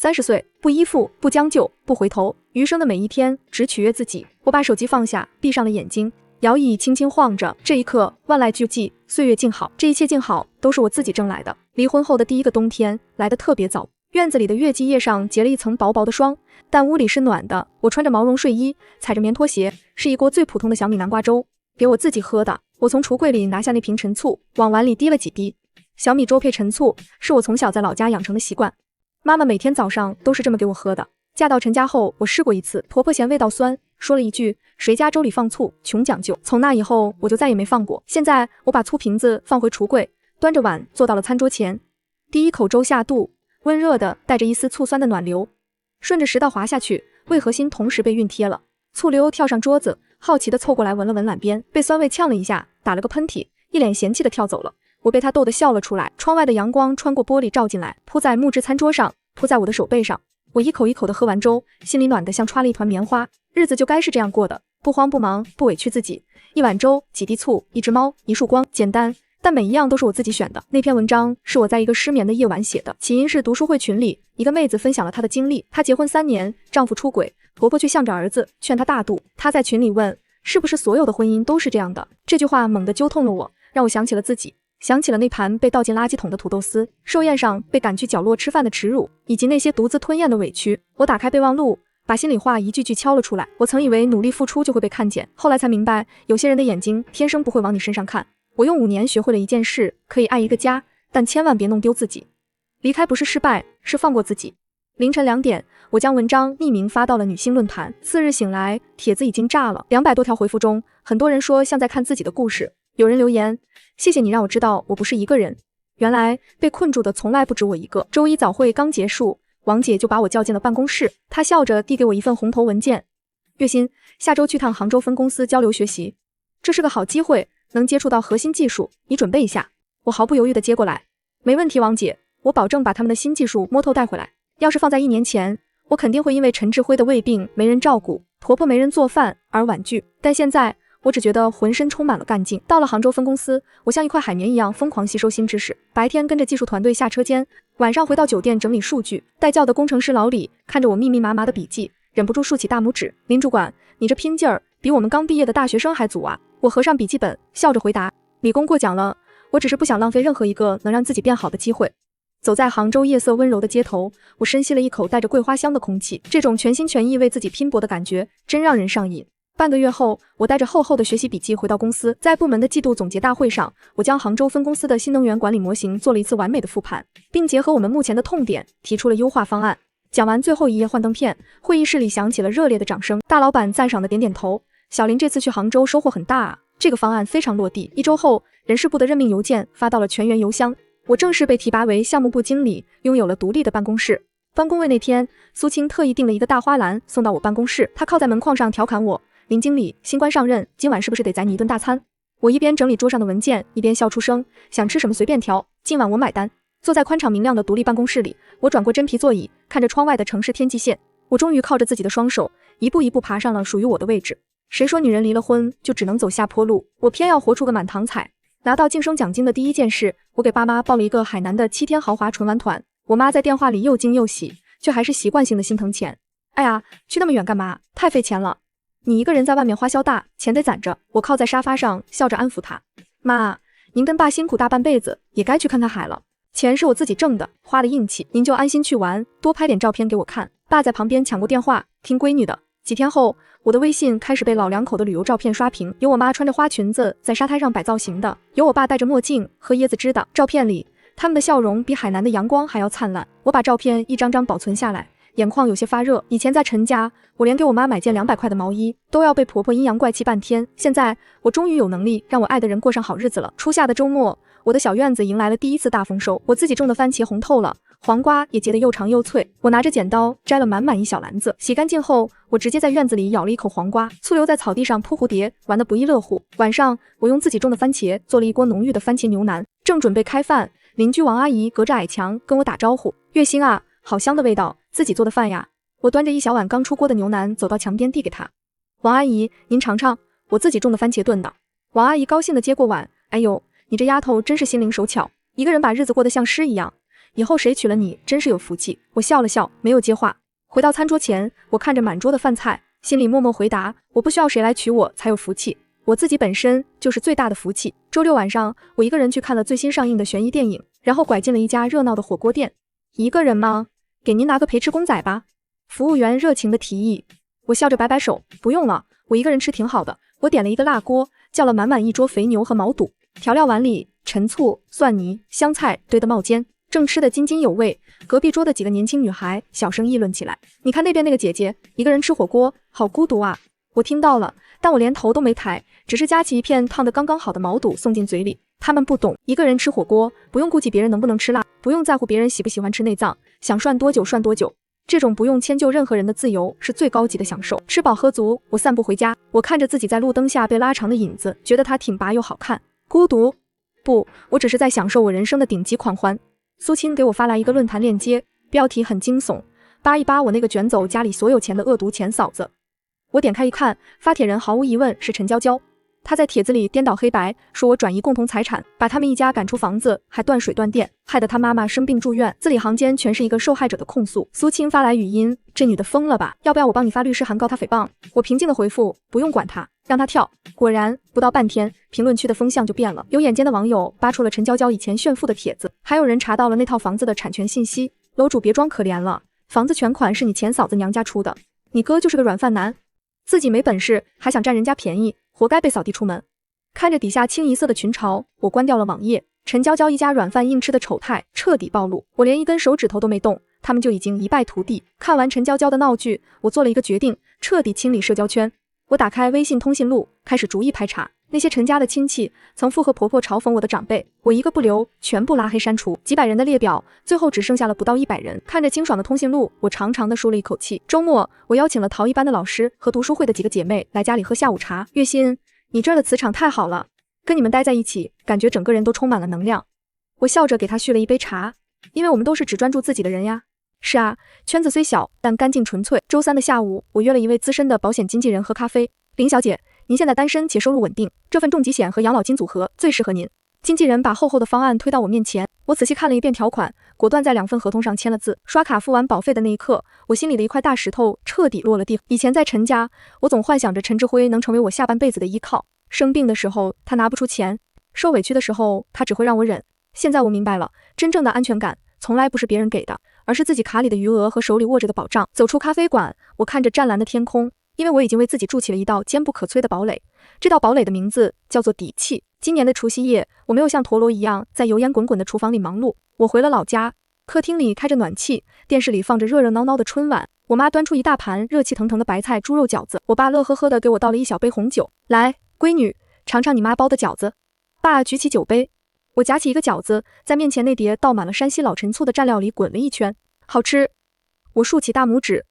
：30岁，不依附，不将就，不回头，余生的每一天只取悦自己。我把手机放下，闭上了眼睛，摇椅轻轻晃着，这一刻万籁俱寂，岁月静好，这一切静好都是我自己挣来的。离婚后的第一个冬天来得特别早，院子里的月季叶上结了一层薄薄的霜，但屋里是暖的。我穿着毛绒睡衣，踩着棉拖鞋，是一锅最普通的小米南瓜粥，给我自己喝的。我从橱柜里拿下那瓶陈醋，往碗里滴了几滴。小米粥配陈醋是我从小在老家养成的习惯，妈妈每天早上都是这么给我喝的。嫁到陈家后，我试过一次，婆婆嫌味道酸，说了一句谁家粥里放醋，穷讲究。从那以后我就再也没放过。现在我把醋瓶子放回橱柜，端着碗坐到了餐桌前，第一口粥下肚，温热的带着一丝醋酸的暖流顺着食道滑下去，胃和心同时被熨贴了。醋溜跳上桌子，好奇的凑过来闻了闻懒边，被酸味呛了一下，打了个喷嚏，一脸嫌弃的跳走了。我被他逗得笑了出来。窗外的阳光穿过玻璃照进来，铺在木质餐桌上，铺在我的手背上。我一口一口的喝完粥，心里暖得像揣了一团棉花。日子就该是这样过的，不慌不忙，不委屈自己。一碗粥，几滴醋，一只猫，一束光，简单，但每一样都是我自己选的。那篇文章是我在一个失眠的夜晚写的，起因是读书会群里一个妹子分享了她的经历。她结婚3年，丈夫出轨，婆婆却向着儿子劝她大度。她在群里问，是不是所有的婚姻都是这样的？这句话猛地揪痛了我，让我想起了自己，想起了那盘被倒进垃圾桶的土豆丝，寿宴上被赶去角落吃饭的耻辱，以及那些独自吞咽的委屈。我打开备忘录，把心里话一句句敲了出来。我曾以为努力付出就会被看见，后来才明白，有些人的眼睛天生不会往你身上看。我用5年学会了一件事，可以爱一个家，但千万别弄丢自己。离开不是失败，是放过自己。凌晨2点，我将文章匿名发到了女性论坛。次日醒来，帖子已经炸了，200多条回复中，很多人说像在看自己的故事。有人留言，谢谢你让我知道我不是一个人，原来被困住的从来不止我一个。周一早会刚结束，王姐就把我叫进了办公室，她笑着递给我一份红头文件。月薪，下周去趟杭州分公司交流学习，这是个好机会，能接触到核心技术，你准备一下。我毫不犹豫地接过来，没问题王姐，我保证把他们的新技术摸透带回来。要是放在1年前，我肯定会因为陈志辉的胃病没人照顾，婆婆没人做饭而婉拒，但现在我只觉得浑身充满了干劲。到了杭州分公司，我像一块海绵一样疯狂吸收新知识，白天跟着技术团队下车间，晚上回到酒店整理数据。带教的工程师老李看着我密密麻麻的笔记，忍不住竖起大拇指，林主管，你这拼劲儿比我们刚毕业的大学生还足啊。我合上笔记本，笑着回答，理工过奖了，我只是不想浪费任何一个能让自己变好的机会。走在杭州夜色温柔的街头，我深吸了一口带着桂花香的空气，这种全心全意为自己拼搏的感觉真让人上瘾。半个月后，我带着厚厚的学习笔记回到公司，在部门的季度总结大会上，我将杭州分公司的新能源管理模型做了一次完美的复盘，并结合我们目前的痛点提出了优化方案。讲完最后一页幻灯片，会议室里响起了热烈的掌声，大老板赞赏的点点头。小林这次去杭州收获很大啊，这个方案非常落地。1周后，人事部的任命邮件发到了全员邮箱，我正式被提拔为项目部经理，拥有了独立的办公室。翻工位那天，苏青特意订了一个大花篮送到我办公室，她靠在门框上调侃我，林经理新官上任，今晚是不是得宰你一顿大餐？我一边整理桌上的文件，一边笑出声，想吃什么随便挑，今晚我买单。坐在宽敞明亮的独立办公室里，我转过真皮座椅，看着窗外的城市天际线，我终于靠着自己的双手，一步一步爬上了属于我的位置。谁说女人离了婚就只能走下坡路？我偏要活出个满堂彩。拿到晋升奖金的第一件事，我给爸妈报了一个海南的7天豪华纯玩团。我妈在电话里又惊又喜，却还是习惯性的心疼钱。哎呀，去那么远干嘛？太费钱了。你一个人在外面花销大，钱得攒着。我靠在沙发上，笑着安抚她。妈，您跟爸辛苦大半辈子，也该去看看海了。钱是我自己挣的，花的硬气，您就安心去玩，多拍点照片给我看。爸在旁边抢过电话，听闺女的。几天后，我的微信开始被老两口的旅游照片刷屏，有我妈穿着花裙子在沙滩上摆造型的，有我爸戴着墨镜喝椰子汁的。照片里，他们的笑容比海南的阳光还要灿烂。我把照片一张张保存下来，眼眶有些发热。以前在陈家，我连给我妈买件200块的毛衣都要被婆婆阴阳怪气半天，现在我终于有能力让我爱的人过上好日子了。初夏的周末，我的小院子迎来了第一次大丰收，我自己种的番茄红透了，黄瓜也结得又长又脆。我拿着剪刀摘了满满一小篮子，洗干净后，我直接在院子里咬了一口黄瓜，醋溜在草地上扑蝴蝶，玩得不亦乐乎。晚上，我用自己种的番茄做了一锅浓郁的番茄牛腩，正准备开饭，邻居王阿姨隔着矮墙跟我打招呼：“月心啊，好香的味道，自己做的饭呀。”我端着一小碗刚出锅的牛腩走到墙边递给她：“王阿姨，您尝尝，我自己种的番茄炖的。”王阿姨高兴地接过碗：“哎呦，你这丫头真是心灵手巧，一个人把日子过得像诗一样。以后谁娶了你，真是有福气。”我笑了笑，没有接话。回到餐桌前，我看着满桌的饭菜，心里默默回答：我不需要谁来娶我才有福气，我自己本身就是最大的福气。周六晚上，我一个人去看了最新上映的悬疑电影，然后拐进了一家热闹的火锅店。一个人吗？给您拿个陪吃公仔吧。服务员热情地提议。我笑着摆摆手：不用了，我一个人吃挺好的。我点了一个辣锅，叫了满满一桌肥牛和毛肚，调料碗里陈醋、蒜泥、香菜堆得冒尖，正吃得津津有味。隔壁桌的几个年轻女孩小声议论起来：你看那边那个姐姐，一个人吃火锅，好孤独啊。我听到了，但我连头都没抬，只是夹起一片烫得刚刚好的毛肚送进嘴里。他们不懂，一个人吃火锅，不用顾及别人能不能吃辣，不用在乎别人喜不喜欢吃内脏，想涮多久涮多久。这种不用迁就任何人的自由是最高级的享受。吃饱喝足，我散步回家。我看着自己在路灯下被拉长的影子，觉得它挺拔又好看。孤独？不，我只是在享受我人生的顶级狂欢。苏青给我发来一个论坛链接，标题很惊悚：扒一扒我那个卷走家里所有钱的恶毒前嫂子。我点开一看，发帖人毫无疑问是陈娇娇。他在帖子里颠倒黑白，说我转移共同财产，把他们一家赶出房子，还断水断电，害得他妈妈生病住院，字里行间全是一个受害者的控诉。苏青发来语音：这女的疯了吧？要不要我帮你发律师函告她诽谤？我平静的回复：不用管她，让她跳。果然，不到半天，评论区的风向就变了。有眼尖的网友扒出了陈娇娇以前炫富的帖子，还有人查到了那套房子的产权信息。楼主别装可怜了，房子全款是你前嫂子娘家出的，你哥就是个软饭男，自己没本事还想占人家便宜，活该被扫地出门。看着底下清一色的群嘲，我关掉了网页。陈娇娇一家软饭硬吃的丑态彻底暴露，我连一根手指头都没动，他们就已经一败涂地。看完陈娇娇的闹剧，我做了一个决定，彻底清理社交圈。我打开微信通讯录，开始逐一排查那些陈家的亲戚曾附和婆婆嘲讽我的长辈，我一个不留，全部拉黑删除。几百人的列表，最后只剩下了不到100人。看着清爽的通讯录，我长长的舒了一口气。周末，我邀请了陶艺班的老师和读书会的几个姐妹来家里喝下午茶。月心，你这儿的磁场太好了，跟你们待在一起，感觉整个人都充满了能量。我笑着给他续了一杯茶，因为我们都是只专注自己的人呀。是啊，圈子虽小，但干净纯粹。周三的下午，我约了一位资深的保险经纪人喝咖啡。林小姐，您现在单身且收入稳定，这份重疾险和养老金组合最适合您。经纪人把厚厚的方案推到我面前，我仔细看了一遍条款，果断在2份合同上签了字。刷卡付完保费的那一刻，我心里的一块大石头彻底落了地。以前在陈家，我总幻想着陈志辉能成为我下半辈子的依靠。生病的时候他拿不出钱，受委屈的时候他只会让我忍。现在我明白了，真正的安全感从来不是别人给的，而是自己卡里的余额和手里握着的保障。走出咖啡馆，我看着湛蓝的天空，因为我已经为自己筑起了一道坚不可摧的堡垒。这道堡垒的名字叫做底气。今年的除夕夜，我没有像陀螺一样在油烟滚滚的厨房里忙碌，我回了老家。客厅里开着暖气，电视里放着热热闹闹的春晚。我妈端出一大盘热气腾腾的白菜猪肉饺子，我爸乐呵呵的给我倒了一小杯红酒，来，闺女，尝尝你妈包的饺子。爸举起酒杯，我夹起一个饺子，在面前那碟倒满了山西老陈醋的蘸料里滚了一圈，好吃。我竖起大拇指，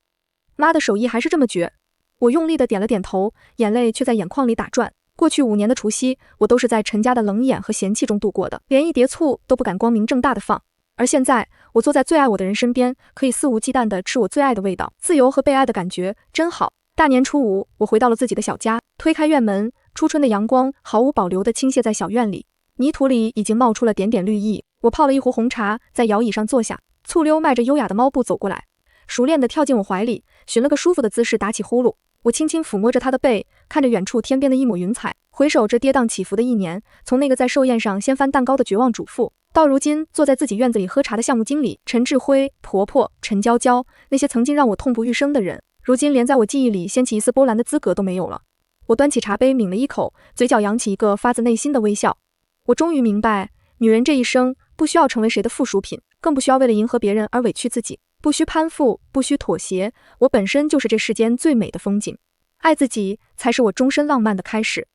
妈的手艺还是这么绝。我用力的点了点头，眼泪却在眼眶里打转。过去5年的除夕，我都是在陈家的冷眼和嫌弃中度过的，连一碟醋都不敢光明正大的放。而现在，我坐在最爱我的人身边，可以肆无忌惮地吃我最爱的味道，自由和被爱的感觉真好。大年初5，我回到了自己的小家，推开院门，初春的阳光毫无保留地倾泻在小院里，泥土里已经冒出了点点绿意。我泡了一壶红茶，在摇椅上坐下，醋溜迈着优雅的猫步走过来，熟练地跳进我怀里，寻了个舒服的姿势打起呼噜。我轻轻抚摸着他的背，看着远处天边的一抹云彩，回首这跌宕起伏的1年，从那个在寿宴上掀翻蛋糕的绝望主妇，到如今坐在自己院子里喝茶的项目经理陈志辉、婆婆陈娇娇，那些曾经让我痛不欲生的人，如今连在我记忆里掀起一丝波澜的资格都没有了。我端起茶杯抿了一口，嘴角扬起一个发自内心的微笑。我终于明白，女人这一生不需要成为谁的附属品，更不需要为了迎合别人而委屈自己，不需攀附，不需妥协，我本身就是这世间最美的风景。爱自己才是我终身浪漫的开始。